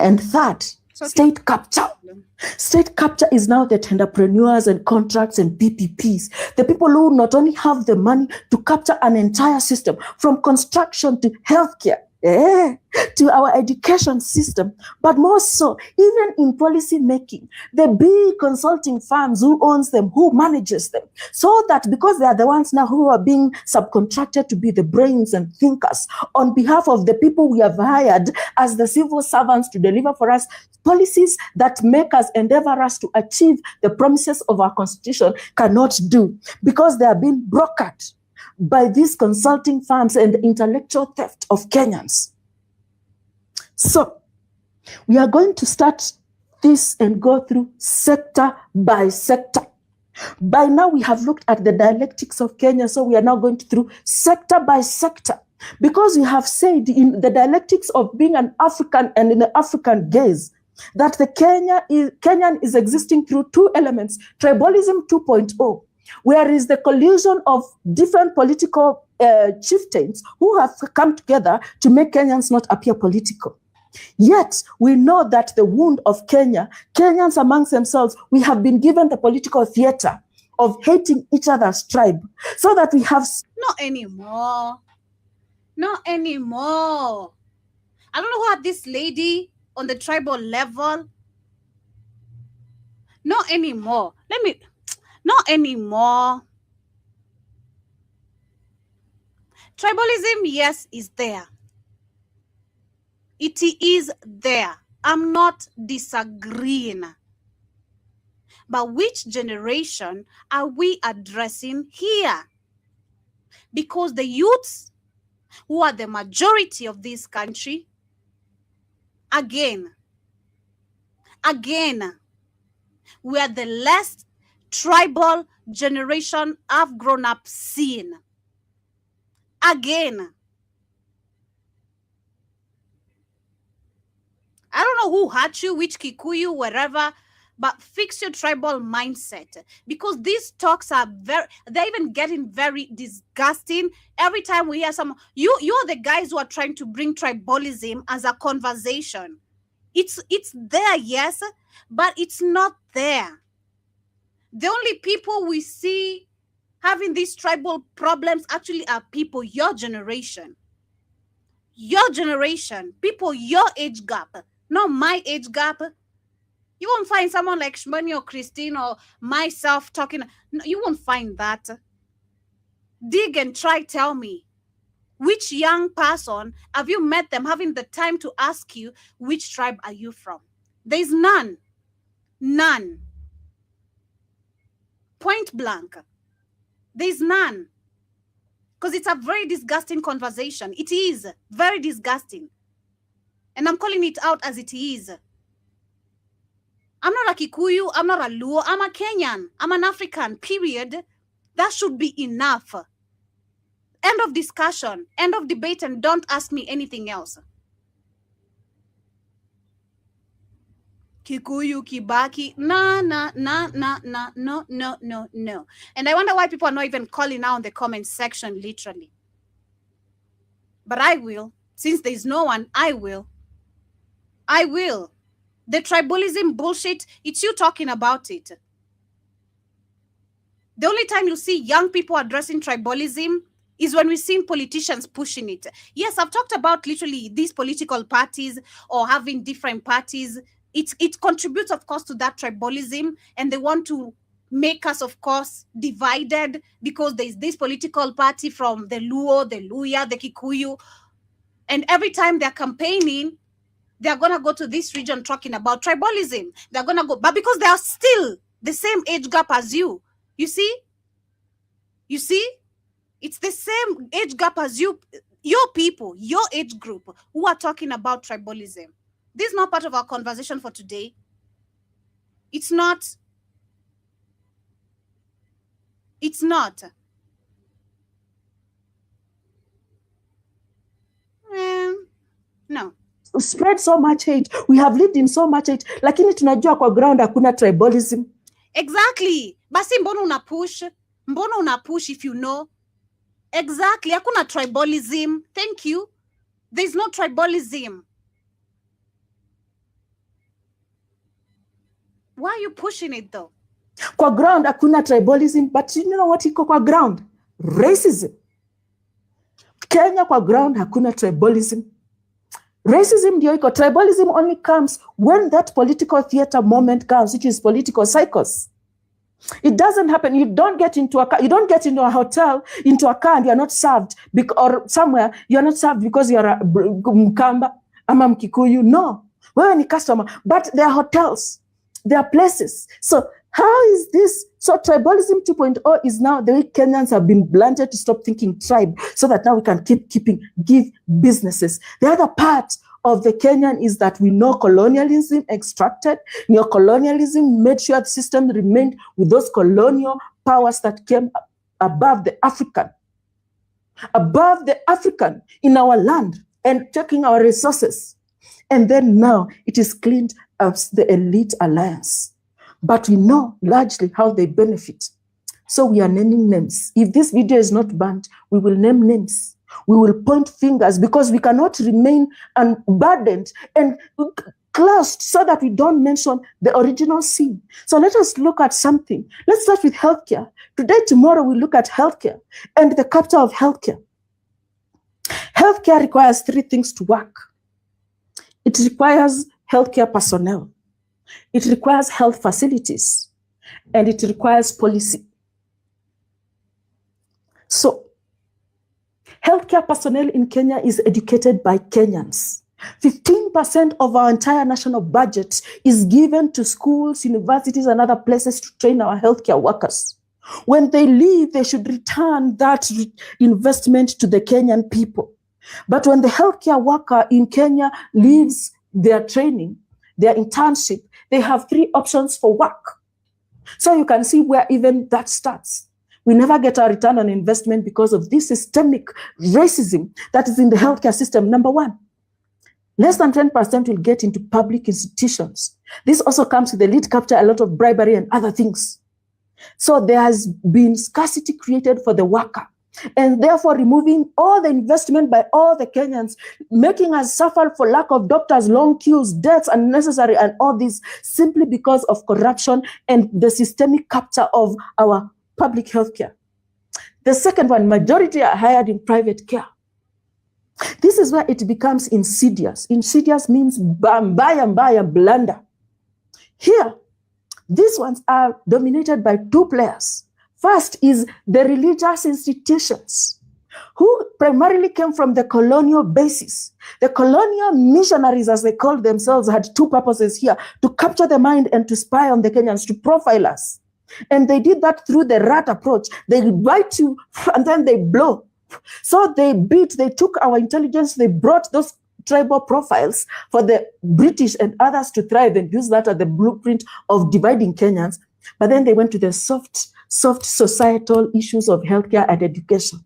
And third, state capture. State capture is now the entrepreneurs and contracts and PPPs, the people who not only have the money to capture an entire system, from construction to healthcare, to our education system, but more so, even in policy making, the big consulting firms, who owns them, who manages them, so that because they are the ones now who are being subcontracted to be the brains and thinkers on behalf of the people we have hired as the civil servants to deliver for us policies that make us endeavor us to achieve the promises of our constitution, cannot do, because they are being brokered by these consulting firms and the intellectual theft of Kenyans. So we are going to start this and go through sector by sector. By now we have looked at the dialectics of Kenya, so we are now going through sector by sector, because we have said in the dialectics of being an African and in the African gaze that the Kenyan is existing through two elements: tribalism 2.0, where is the collusion of different political chieftains who have come together to make Kenyans not appear political. Yet, we know that the wound of Kenyans amongst themselves, we have been given the political theater of hating each other's tribe, so that we have... Not anymore. Not anymore. I don't know who had this lady on the tribal level. Not anymore. Not anymore. Tribalism, yes, is there. It is there. I'm not disagreeing. But which generation are we addressing here? Because the youths, who are the majority of this country, again, we are the last tribal generation I've grown up seeing. Again, I don't know who hurt you, which Kikuyu, wherever, but fix your tribal mindset, because these talks are they're even getting very disgusting. Every time we hear you're the guys who are trying to bring tribalism as a conversation. It's there, yes, but it's not there. The only people we see having these tribal problems actually are people your generation, people your age gap, not my age gap. You won't find someone like Shmoni or Christine or myself talking. No, you won't find that. Dig and try, tell me. Which young person have you met them having the time to ask you, which tribe are you from? There's none. None. Point blank. There's none. Because it's a very disgusting conversation. It is very disgusting. And I'm calling it out as it is. I'm not a Kikuyu, I'm not a Luo, I'm a Kenyan, I'm an African, period. That should be enough. End of discussion, end of debate, and don't ask me anything else. Kikuyu, Kibaki, no. And I wonder why people are not even calling out in the comment section, literally. But I will. Since there's no one, I will. The tribalism bullshit, it's you talking about it. The only time you see young people addressing tribalism is when we've seen politicians pushing it. Yes, I've talked about literally these political parties or having different parties. It contributes, of course, to that tribalism, and they want to make us, of course, divided because there's this political party from the Luo, the Luya, the Kikuyu, and every time they're campaigning, they're going to go to this region talking about tribalism. They're going to go, but because they are still the same age gap as you. You see? It's the same age gap as you, your people, your age group who are talking about tribalism. This is not part of our conversation for today. It's not. No. Spread so much hate. We have lived in so much hate. Lakini tunajua kwa ground hakuna tribalism. Exactly. Basi mbona una push if you know? Exactly. Hakuna tribalism. Thank you. There's no tribalism. Why are you pushing it though? Kwa ground hakuna tribalism, but you know what iko kwa ground? Racism. Kenya kwa ground hakuna tribalism. Racism ndio iko. Tribalism only comes when that political theater moment comes, which is political cycles. It doesn't happen. You don't get into a car, you don't get into a hotel, into a car, and you're not served or somewhere you're not served because you're a Mkamba ama Mkikuyu. No, wewe ni customer. But there are hotels, there are places. So how is this? So tribalism 2.0 is now the way Kenyans have been blunted to stop thinking tribe, so that now we can give businesses. The other part of the Kenyan is that we know colonialism extracted. Neocolonialism made sure the system remained with those colonial powers that came above the African in our land and taking our resources. And then now it is cleaned as the elite alliance. But we know largely how they benefit. So we are naming names. If this video is not banned, we will name names. We will point fingers because we cannot remain unburdened and closed so that we don't mention the original sin. So let us look at something. Let's start with healthcare. Today, tomorrow, we look at healthcare and the capture of healthcare. Healthcare requires three things to work. It requires healthcare personnel. It requires health facilities. And it requires policy. So, healthcare personnel in Kenya is educated by Kenyans. 15% of our entire national budget is given to schools, universities, and other places to train our healthcare workers. When they leave, they should return that investment to the Kenyan people. But when the healthcare worker in Kenya leaves their training, their internship, they have three options for work. So you can see where even that starts. We never get a return on investment because of this systemic racism that is in the healthcare system. Number one, less than 10% will get into public institutions. This also comes with the lead capture, a lot of bribery and other things. So there has been scarcity created for the worker, and therefore removing all the investment by all the Kenyans, making us suffer for lack of doctors, long queues, deaths, unnecessary, and all this simply because of corruption and the systemic capture of our public health care. The second one, majority are hired in private care. This is where it becomes insidious. Insidious means mbaya, blunder. Here, these ones are dominated by two players. First is the religious institutions, who primarily came from the colonial basis. The colonial missionaries, as they called themselves, had two purposes here: to capture the mind and to spy on the Kenyans, to profile us. And they did that through the rat approach. They bite you and then they blow. So they took our intelligence, they brought those tribal profiles for the British and others to thrive and use that as the blueprint of dividing Kenyans. But then they went to the soft societal issues of healthcare and education.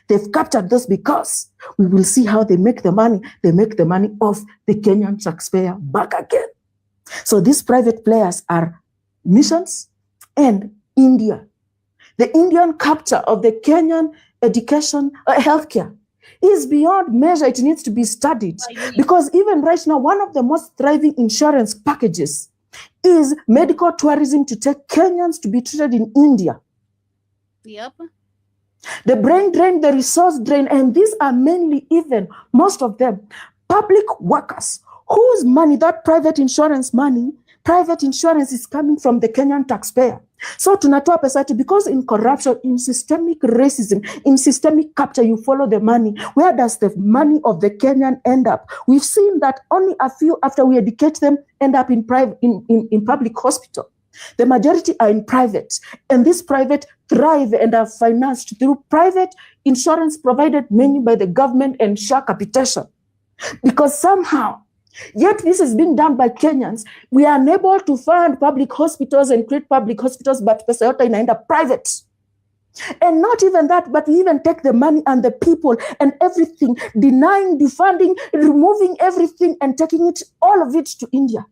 They've captured those because we will see how they make the money. They make the money off the Kenyan taxpayer back again. So these private players are missions and India. The Indian capture of the Kenyan education, healthcare is beyond measure. It needs to be studied because even right now, one of the most thriving insurance packages is medical tourism to take Kenyans to be treated in India. Yep. The brain drain, the resource drain, and these are mainly, even most of them, public workers whose money, that private insurance money, private insurance is coming from the Kenyan taxpayer. So tunatoa pesa yetu because in corruption, in systemic racism, in systemic capture, you follow the money. Where does the money of the Kenyan end up? We've seen that only a few, after we educate them, end up in public hospital. The majority are in private, and these private thrive and are financed through private insurance provided mainly by the government and share capitation. Because somehow, yet this is being done by Kenyans, we are unable to fund public hospitals and create public hospitals, but pesa yote inaenda private. And not even that, but we even take the money and the people and everything, denying, defunding, removing everything and taking it, all of it to India.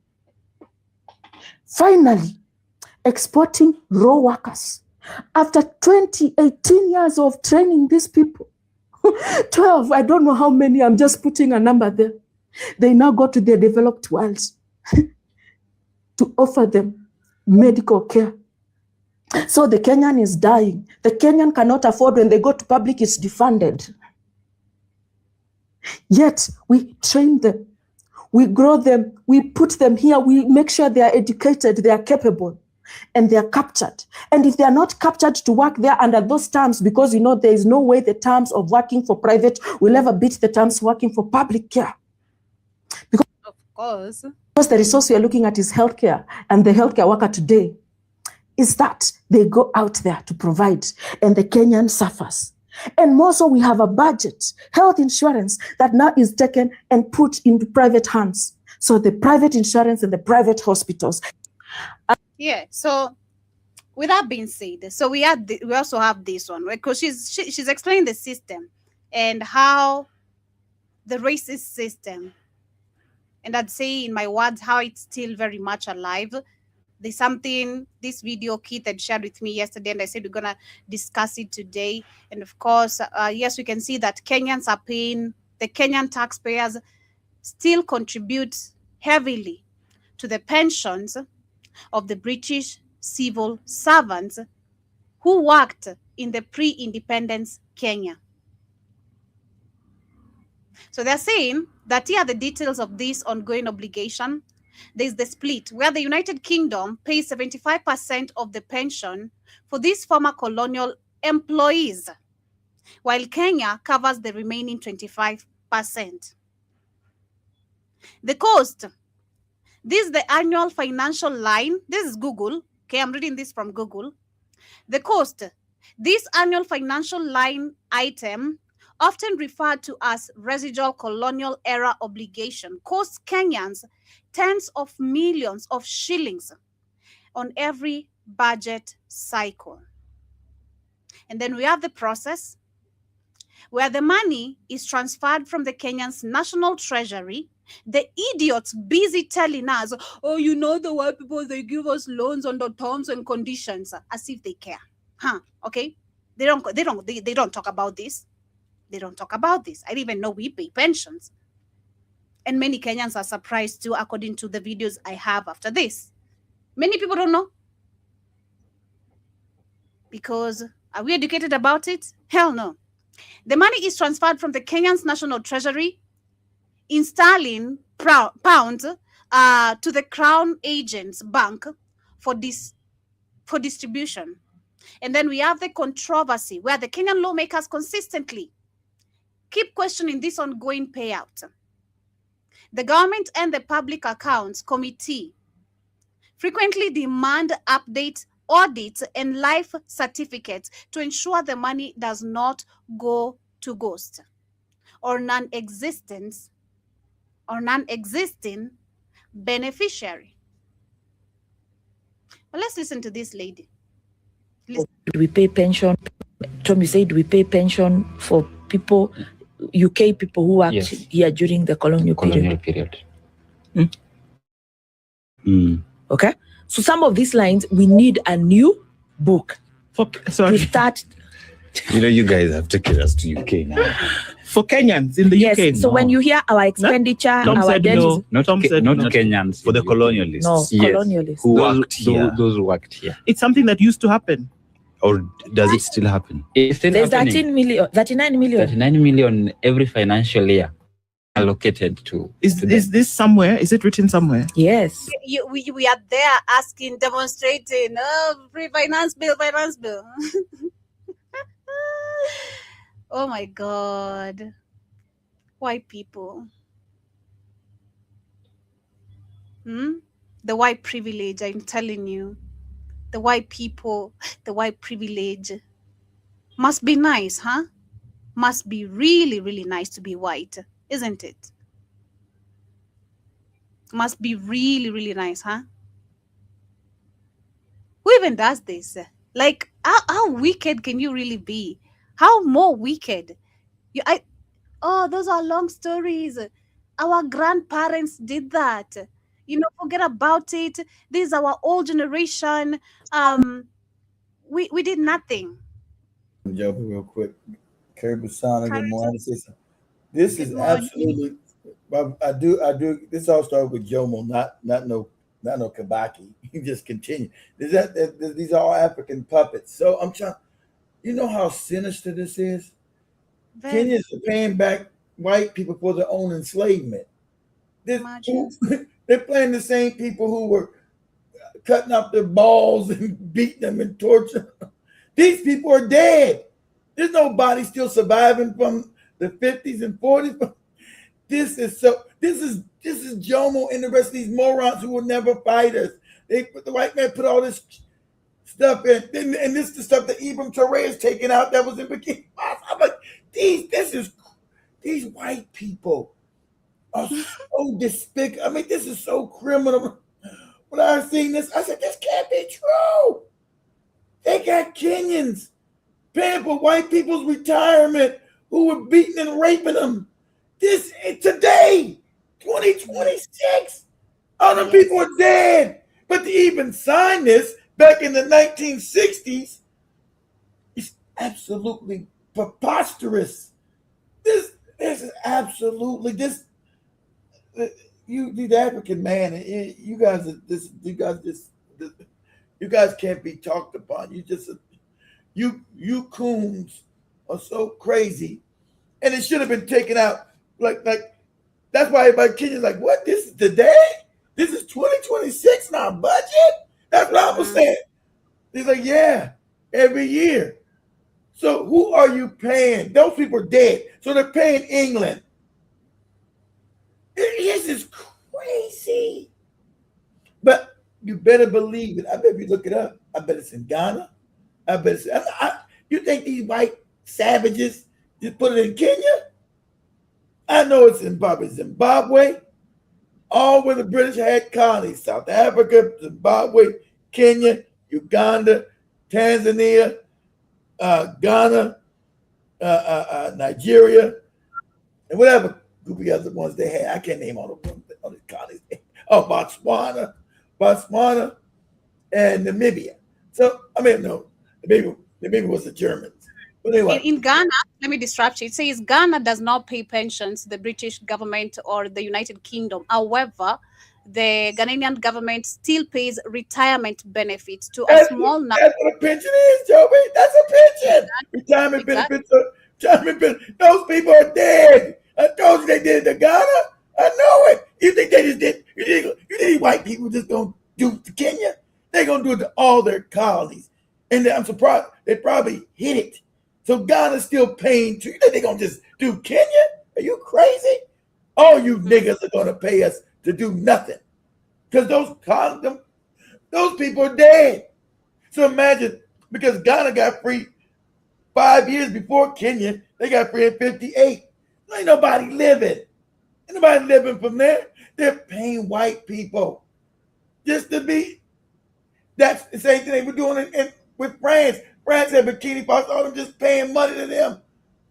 Finally, exporting raw workers. After 18 years of training these people, 12, I don't know how many, I'm just putting a number there. They now go to the developed world to offer them medical care. So the Kenyan is dying. The Kenyan cannot afford, when they go to public, it's defunded. Yet we train them, we grow them, we put them here, we make sure they are educated, they are capable, and they are captured. And if they are not captured to work there under those terms, because there is no way the terms of working for private will ever beat the terms working for public care. Of course. Because the resource we are looking at is healthcare, and the healthcare worker today is that they go out there to provide, and the Kenyan suffers. And more so, we have a budget, health insurance, that now is taken and put into private hands. So the private insurance and the private hospitals. Yeah. So with that being said, so we also have this one, right? Because she's explaining the system and how the racist system, and I'd say in my words, how it's still very much alive. There's something, this video Keith had shared with me yesterday, and I said we're going to discuss it today. And of course, yes, we can see that Kenyans are paying, the Kenyan taxpayers still contribute heavily to the pensions of the British civil servants who worked in the pre-independence Kenya. So they're saying that here are the details of this ongoing obligation. There's the split where the United Kingdom pays 75% of the pension for these former colonial employees, while Kenya covers the remaining 25%. The cost, this is the annual financial line. This is Google. Okay, I'm reading this from Google. The cost, this annual financial line item, often referred to as residual colonial era obligation, costs Kenyans tens of millions of shillings on every budget cycle. And then we have the process where the money is transferred from the Kenyan's national treasury. The idiots busy telling us, oh, the white people, they give us loans under terms and conditions, as if they care. Okay? They don't talk about this. They don't talk about this. I didn't even know we pay pensions. And many Kenyans are surprised too, according to the videos I have after this. Many people don't know. Because are we educated about it? Hell no. The money is transferred from the Kenyan's national treasury in sterling pounds to the Crown Agents Bank for distribution. And then we have the controversy where the Kenyan lawmakers consistently keep questioning this ongoing payout. The government and the Public Accounts Committee frequently demand updates, audits, and life certificates to ensure the money does not go to ghost or non-existing beneficiary. Well, let's listen to this lady. We pay pension. Tommy said we pay pension for people, UK people who worked here during the colonial period. Okay? So some of these lines, we need a new book. Sorry. To start. You guys have taken us to UK now. For Kenyans in the UK. Yes, so when you hear our expenditure, Tom our said debt no, is... not Kenyans. For the colonialists. No, colonialists. Who worked here. Those who worked here. It's something that used to happen. Or does it still happen? It's still There's happening. 39 million every financial year allocated to. Is this somewhere? Is it written somewhere? Yes. We are there asking, demonstrating, free finance bill. Oh my God. White people. The white privilege, I'm telling you. The white people, the white privilege must be nice, huh? Must be really, really nice to be white, isn't it? Must be really, really nice, huh? Who even does this? Like, how wicked can you really be? How more wicked? Those are long stories. Our grandparents did that. Forget about it. This is our old generation. We did nothing. Joe, real quick. Kerry Basana, good morning. This is absolutely. I do. This all started with Jomo, not no Kabaki. You just continue. These are all African puppets. So I'm trying. You know how sinister this is. Kenyans are paying back white people for their own enslavement. Imagine. They're playing the same people who were cutting up their balls and beating them and torturing them. These people are dead. There's nobody still surviving from the 50s and 40s. This is Jomo and the rest of these morons who will never fight us. The white man put all this stuff in, and this is the stuff that Ibram Traore is taking out that was in Bikini Bottom. I'm like, these white people are so despicable. I mean, this is so criminal. When I seen this, I said, this can't be true. They got Kenyans paying for white people's retirement who were beating and raping them. This today, 2026, all the people are dead. But to even sign this back in the 1960s is absolutely preposterous. This is absolutely this. You the African man, you guys can't be talked upon. You coons are so crazy, and it should have been taken out. Like that's why everybody Kenya's like, what? This is today? This is 2026 in our budget? That's what I was saying. He's like, yeah, every year. So who are you paying? Those people are dead. So they're paying England. This is crazy. But you better believe it. I bet if you look it up, I bet it's in Ghana. I bet it's you think these white savages just put it in Kenya? I know it's in Zimbabwe, all where the British had colonies: South Africa, Zimbabwe, Kenya, Uganda, Tanzania, Ghana, Nigeria, and whatever goofy other ones they had. I can't name all the colonies. Oh, Botswana, and Namibia. So I mean, no, Namibia was the Germans. But anyway. In Ghana, let me disrupt you. It says Ghana does not pay pensions to the British government or the United Kingdom. However, the Ghanaian government still pays retirement benefits to a small number. That's what a pension is, Joby. That's a pension. Retirement benefits. Those people are dead. I told you they did it to Ghana. I know it. You think they just did? You think white people just gonna do it to Kenya? They're gonna do it to all their colonies. And I'm surprised they probably hit it. So Ghana's still paying too. You think they're gonna just do Kenya? Are you crazy? All you niggas are gonna pay us to do nothing. Because those people are dead. So imagine, because Ghana got free 5 years before Kenya, they got free in 58. Ain't nobody living. Ain't nobody living from there. They're paying white people just to be. That's the same thing they were doing with France. France had Bikini Bottom, all them just paying money to them.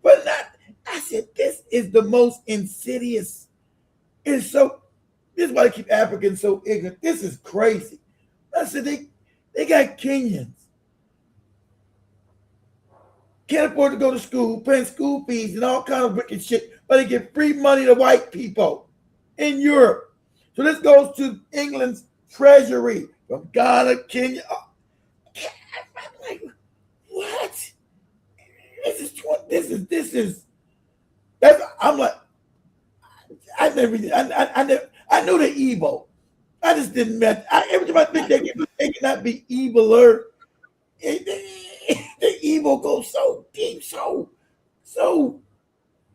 But not, I said, this is the most insidious. It's so, this is why they keep Africans so ignorant. This is crazy. I said, they got Kenyans. Can't afford to go to school, paying school fees and all kind of wicked shit, but they give free money to white people in Europe. So this goes to England's treasury from Ghana, Kenya. I'm like, what? I'm like, I knew the evil. I just didn't met. Every time I think they cannot be eviler. The evil goes so deep, so.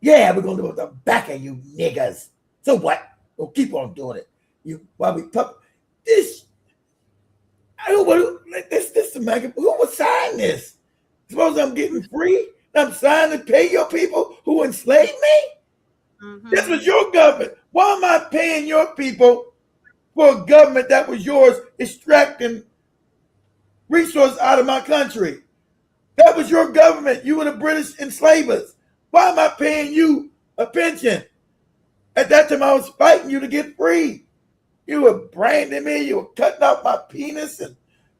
Yeah, we're gonna do it with the back of you niggas. So what? We'll keep on doing it. While we pup this. Who would sign this? Suppose I'm getting free? I'm signing to pay your people who enslaved me? Mm-hmm. This was your government. Why am I paying your people for a government that was yours extracting resources out of my country? That was your government. You were the British enslavers. Why am I paying you a pension? At that time, I was fighting you to get free. You were branding me. You were cutting off my penis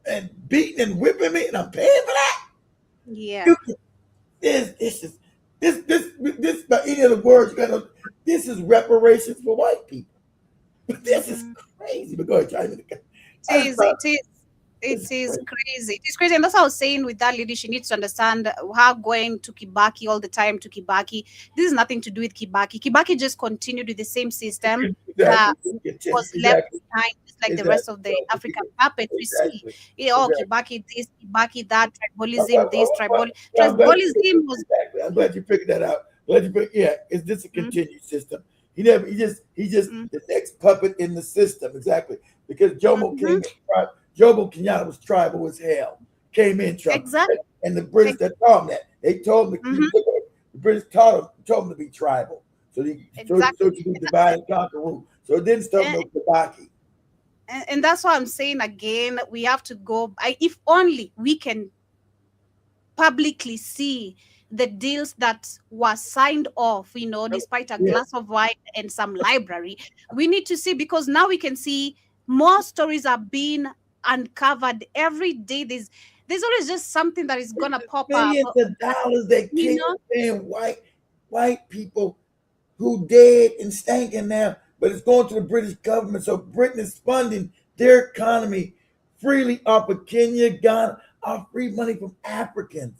and beating and whipping me, and I'm paying for that. Yeah. This by any other words, this is reparations for white people. But this is crazy. But go ahead, China. It is. It is crazy. It is crazy. And that's what I was saying with that lady. She needs to understand her going to Kibaki all the time to Kibaki. This is nothing to do with Kibaki. Kibaki just continued with the same system that was left behind, just like the rest of the African puppets we see. Kibaki this, Kibaki that, tribalism this, tribalism was. I'm glad you figured that out. Is this a continued system? He just the next puppet in the system, exactly. Because Jomo Jomo Kenyatta was tribal as hell. Came in tribal. Exactly. And the British that taught him that. They told him the British told him to be tribal. So he to be divide and conquer rule. So it didn't start no Kibaki. And that's why I'm saying again, we have to go. If only we can publicly see the deals that were signed off, despite a glass of wine and some library. We need to see, because now we can see more stories are being uncovered every day. There's always just something that is gonna pop up. Millions of dollars that keep paying white people who dead and stinking now, but it's going to the British government. So Britain is funding their economy freely off of Kenya, Ghana, off free money from Africans.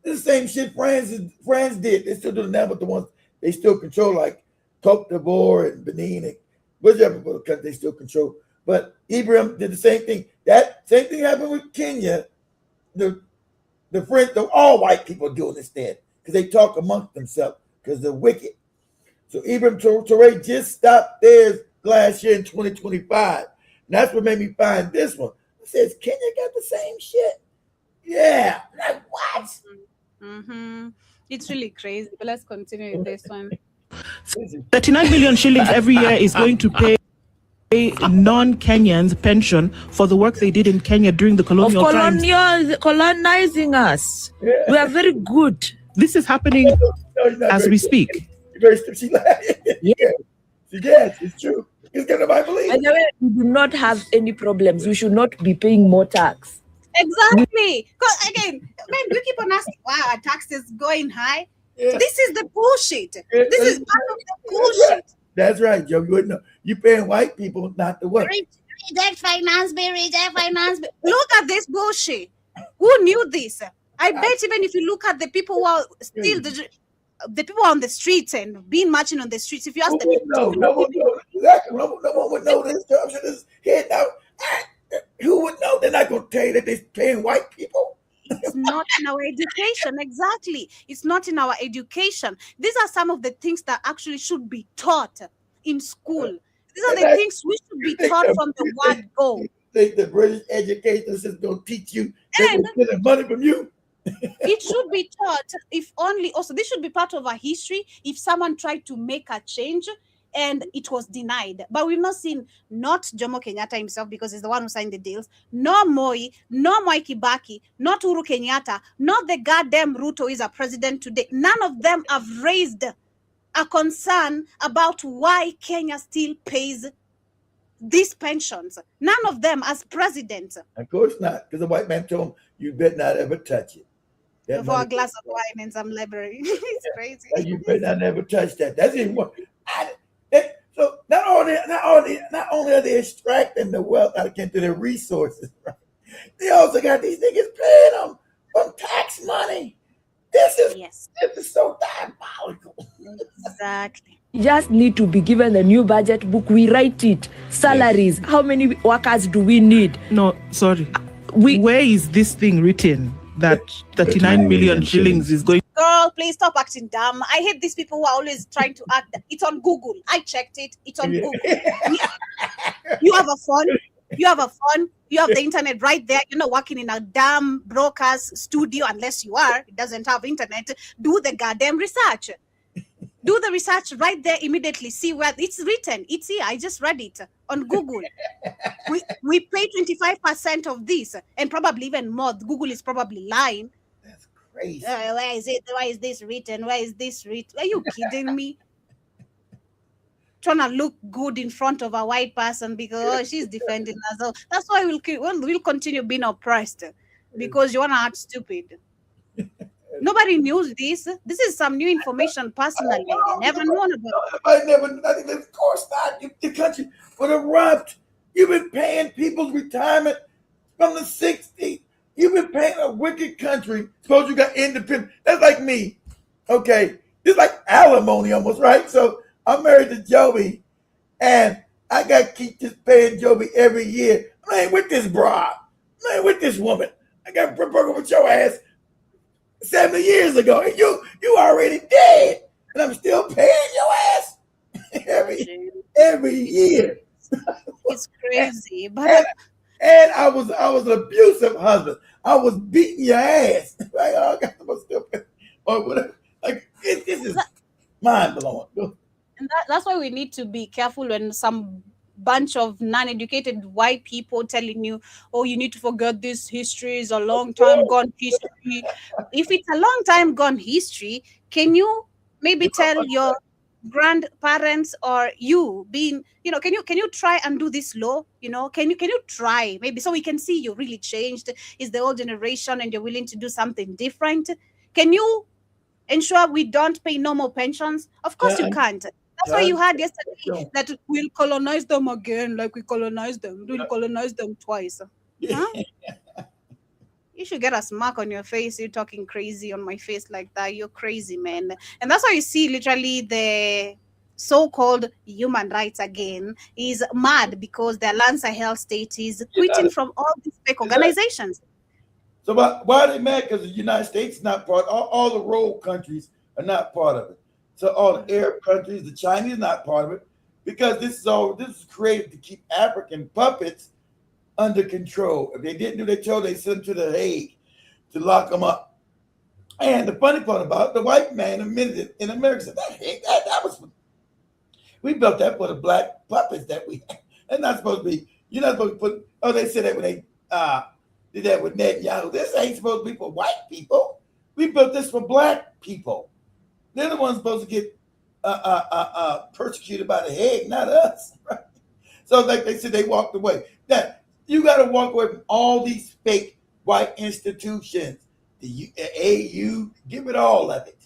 The same shit France did. They still do it now, but the ones they still control, like Cote d'Ivoire and Benin and whichever country they still control. But Ibrahim did the same thing. That same thing happened with Kenya. The French, all white people doing this then because they talk amongst themselves because they're wicked. So Ibrahim Traoré just stopped theirs last year in 2025. And that's what made me find this one. It says Kenya got the same shit. Yeah, like what? It's really crazy. But let's continue with this one. 39 million shillings every year is going to pay non-Kenyans pension for the work they did in Kenya during the colonial times. Colonizing us. Yeah. We are very good. This is happening as we speak. Yes, it's true. It's gonna be belief. And we do not have any problems. We should not be paying more tax. Exactly. Because again, when you keep on asking, wow, our tax is going high. Yeah. This is the bullshit. This is part of the bullshit. That's right, Joe. You wouldn't know. You're paying white people not to work. Reject finance bill. Look at this bullshit. Who knew this? I bet even if you look at the people who are still the people on the streets and being marching on the streets, if you ask them, no one knows. Exactly. No one would know this corruption is hit out. Who would know? They're not going to tell you that they're paying white people. It's not in our education. Exactly. It's not in our education. These are some of the things that actually should be taught in school. These are the things we should be taught from the word go. Think the British education system is going to teach you and getting money from you? It should be taught, if only. Also, this should be part of our history. If someone tried to make a change and it was denied, but we've not seen not Jomo Kenyatta himself, because he's the one who signed the deals, nor Moi, nor Mwai Kibaki, not Uhuru Kenyatta, not the goddamn Ruto who is a president today. None of them have raised a concern about why Kenya still pays these pensions. None of them as president. Of course not, because the white man told him, you better not ever touch it. For a glass of wine and some library. It's crazy. You better not ever touch that. That's even more. So not only are they extracting the wealth out of Kenya, their resources, right? They also got these niggas paying them from tax money. This is so diabolical. Exactly. Just need to be given the new budget book. We write it. Salaries. How many workers do we need? No, sorry. Where is this thing written that 39 million shillings is going? Girl, please stop acting dumb. I hate these people who are always trying to act. It's on Google. I checked it. It's on Google. You have a phone. You have the internet right there. You're not working in a damn broker's studio unless you are. It doesn't have internet. Do the goddamn research. Do the research right there immediately. See where it's written. It's here. I just read it on Google. We pay 25% of this, and probably even more. Google is probably lying. That's crazy. Where is it? Why is this written? Why is this written? Are you kidding me? Trying to look good in front of a white person because she's defending us. That's why we'll continue being oppressed, because you want to act stupid. Nobody knew this. This is some new information personally. I never known about it. Of course not. The country would erupt. You've been paying people's retirement from the 60s. You've been paying a wicked country. Suppose you got independent. That's like me. Okay. It's like alimony almost, right? So I'm married to Joey, and I got to keep just paying Joey every year. I ain't with this broad. I ain't with this woman. I got broken with your ass 70 years ago, and you already dead, and I'm still paying your ass every year. It's crazy, but and I was an abusive husband. I was beating your ass. Like, oh, I got to still pay or whatever. Like this is mind blowing. And that's why we need to be careful when some bunch of non-educated white people telling you, oh, you need to forget this history is a long time gone history. If it's a long time gone history, can you maybe tell your grandparents or you being, can you try and do this law? Can you try maybe so we can see you really changed? Is the old generation and you're willing to do something different? Can you ensure we don't pay normal pensions? Of course you can't. That's why you had yesterday that we'll colonize them again, like we colonized them. We'll colonize them twice. Huh? You should get a smack on your face. You're talking crazy on my face like that. You're crazy, man. And that's why you see literally the so-called human rights again is mad because the Alliance Health State is quitting from all these fake organizations. So why are they mad? Because the United States is not part. All the rogue countries are not part of it. So all the Arab countries, the Chinese are not part of it, because this is created to keep African puppets under control. If they didn't do their job, they sent them to the Hague to lock them up. And the funny part about it, the white man admitted it in America said that was we built that for the black puppets that we had. That's not supposed to be. You're not supposed to put. Oh, they said that when they did that with Netanyahu. This ain't supposed to be for white people. We built this for black people. They're the ones supposed to get persecuted by the Hague, not us. Right? So like they said, they walked away. Now, you got to walk away from all these fake white institutions. The AU, give it all of it.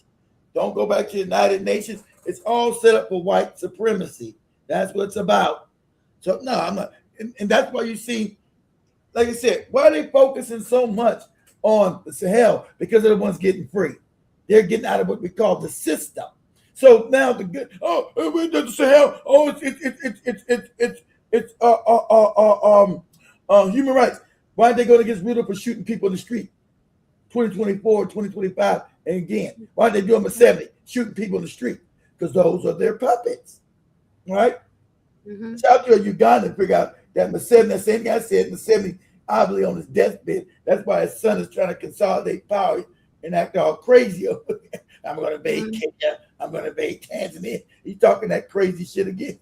Don't go back to the United Nations. It's all set up for white supremacy. That's what it's about. So no, I'm not. And that's why you see, like I said, why are they focusing so much on the Sahel? Because they're the ones getting free. They're getting out of what we call the system. So now the good, we did the Sahel. Oh, it's human rights. Why are they going to get rid of for shooting people in the street? 2024, 2025, and again, why are they doing the 70, shooting people in the street? Because those are their puppets, right? Mm-hmm. Shout to Uganda and figure out that Museveni, that same guy said Museveni obviously on his deathbed. That's why his son is trying to consolidate power and act all crazy. I'm going to invade Kenya. I'm going to invade Tanzania. He's talking that crazy shit again.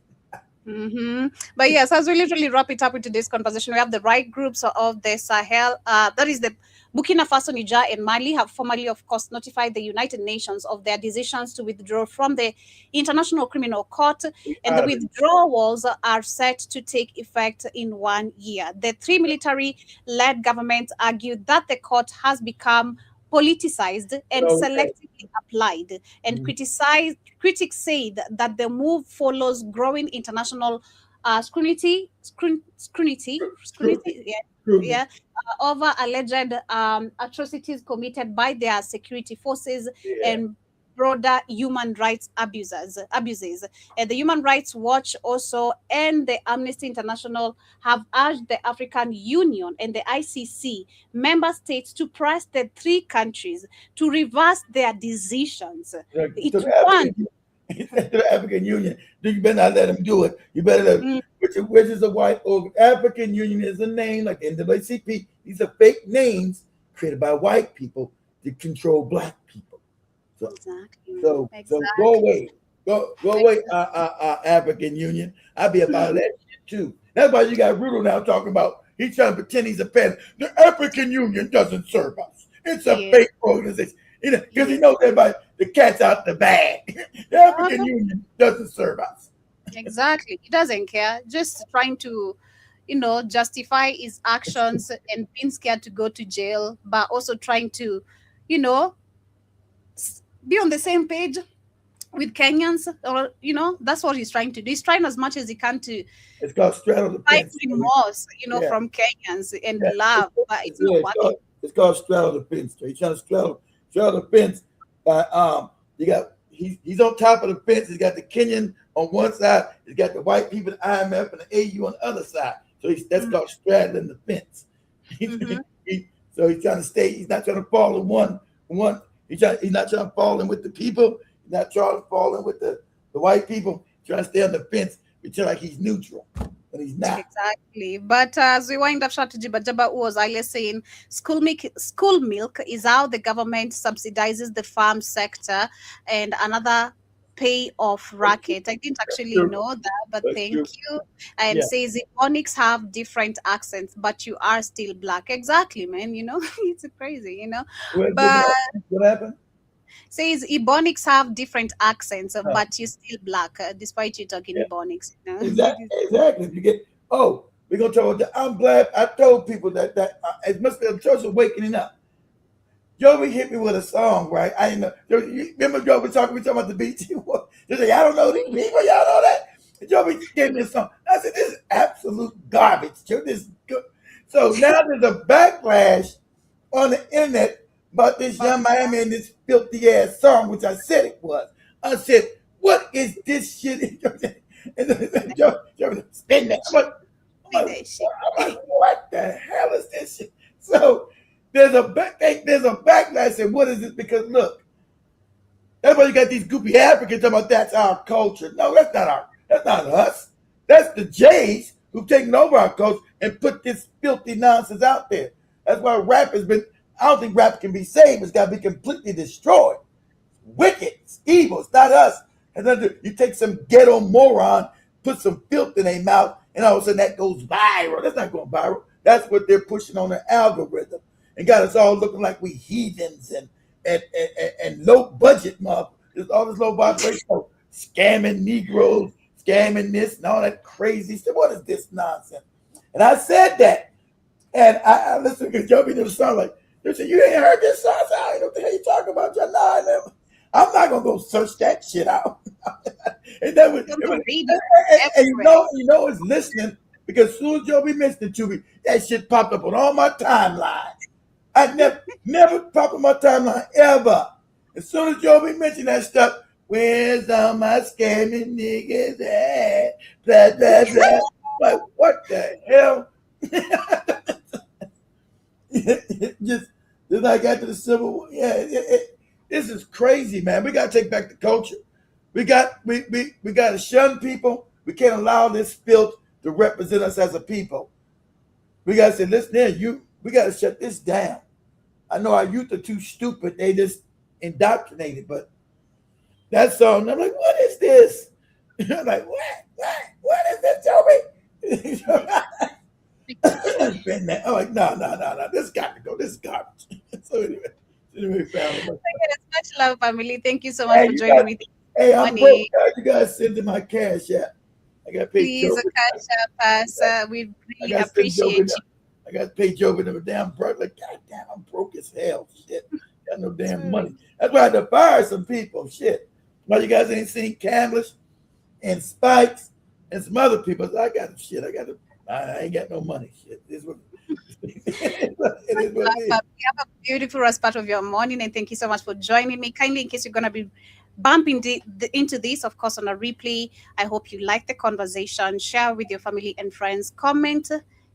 Mm-hmm. But yes, as we literally wrap it up with today's conversation, we have the right groups of the Sahel. That is the Burkina Faso, Niger, and Mali have formally, of course, notified the United Nations of their decisions to withdraw from the International Criminal Court, and the withdrawals are set to take effect in 1 year. The three military-led governments argued that the court has become politicized and selectively applied, and critics said that the move follows growing international scrutiny over alleged atrocities committed by their security forces and broader human rights abuses. And the Human Rights Watch also and the Amnesty International have urged the African Union and the ICC member states to press the three countries to reverse their decisions. The African Union, you better not let them do it. You better let which is a white organ. African Union is a name like NAACP. These are fake names created by white people to control black people. So, so go away. Go away, African Union. I'll be about that shit too. That's why you got Rudo now talking about he's trying to pretend he's a fan. The African Union doesn't serve us. It's a fake organization. Because he knows everybody, the cat's out the bag. The African Union doesn't serve us. Exactly. He doesn't care. Just trying to, justify his actions and being scared to go to jail, but also trying to, be on the same page with Kenyans, or that's what he's trying to do. He's trying as much as he can to It's called straddle the fight fence. remorse, Yeah. from Kenyans and Yeah. love, but it's not working. It's called straddle the fence. He's trying to straddle the fence by he's on top of the fence. He's got the Kenyan on one side. He's got the white people, the IMF, and the AU on the other side. So that's called straddling the fence. So he's trying to stay. He's not trying to fall in one. He's not trying to fall in with the people. He's not trying to fall in with the white people. He's trying to stay on the fence, pretend like he's neutral, but he's not. Exactly. But as we wind up, Jaba was earlier saying school milk is how the government subsidizes the farm sector, and another pay off racket. I didn't actually know that, but thank you. And says Ebonics have different accents, but you are still black. Exactly, man. It's crazy, But what happened? Says Ebonics have different accents, but you're still black, despite you talking Ebonics. Exactly. We're gonna talk about that. I'm glad I told people that it must be a church awakening up. Joey hit me with a song, right? I didn't know. Remember Joey talking about the BT? They say, I don't know these people, y'all know that? And Joey gave me a song. I said, this is absolute garbage. This is good. So now there's a backlash on the internet about this Young Miami and this filthy ass song, which I said it was. I said, what is this shit? And Joey spin that. I'm like, what the hell is this shit? So there's a backlash, and what is it? Because look, that's why you got these goopy Africans talking about that's our culture. No, that's not us. That's the Jays who've taken over our culture and put this filthy nonsense out there. That's why rap has been. I don't think rap can be saved. It's got to be completely destroyed. Wicked, it's evil. It's not us. And then you take some ghetto moron, put some filth in their mouth, and all of a sudden that goes viral. That's not going viral. That's what they're pushing on their algorithm. And got us all looking like we heathens and low budget motherfuckers. All this low vibration, scamming Negroes, scamming this and all that crazy stuff. What is this nonsense? And I said that. And I listened to Joey do the song like, they said, you ain't heard this song? I don't know what the hell you talking about. No, I never. I'm not gonna go search that shit out. And that was, and you know it's listening, because as soon as Joey mentioned it to me, that shit popped up on all my timeline. I never popped on my timeline ever. As soon as Joey mentioned that stuff, where's all my scamming niggas at? Blah, blah, blah. Like, what the hell? just like after the Civil War. Yeah, this is crazy, man. We got to take back the culture. We got to shun people. We can't allow this filth to represent us as a people. We got to say, listen here, we got to shut this down. I know our youth are too stupid. They just indoctrinated, but that song, I'm like, what is this? I'm like, what is this, Joey? I'm like, no, this got to go. This is garbage. So anyway, family. Much love, family. Thank you so much for joining me. Hey, I'm broke. You guys send in my cash app. I got paid. Please, cash app us. We really appreciate you. I got to pay Joe with a damn broke. Like, God damn, I'm broke as hell. Shit, got no damn money. That's why I had to fire some people. Shit. Why you guys ain't seen Camlish and Spikes and some other people? So I ain't got no money. Shit. This what it is. What it is. Have a beautiful rest part of your morning, and thank you so much for joining me. Kindly, in case you're gonna be bumping into this, of course, on a replay, I hope you like the conversation. Share with your family and friends. Comment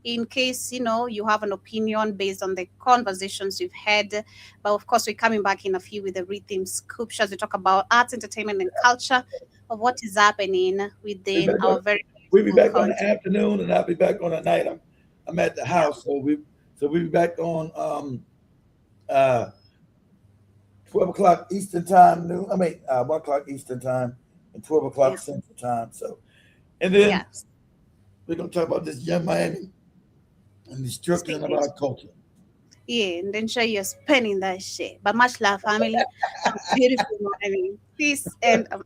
in case you have an opinion based on the conversations you've had. But of course, we're coming back in a few with the Rhythm Scoop as we talk about arts, entertainment, and culture of what is happening within our very. We'll be back on the afternoon, and I'll be back on the night. I'm at the house, so we'll be back on 12 o'clock Eastern time, 1 o'clock Eastern time, and 12 o'clock Central time. So, and then we're gonna talk about this Young Miami and the destruction of our culture. Yeah, and then show you're spending that shit. But much love, family. Beautiful morning. Peace and out.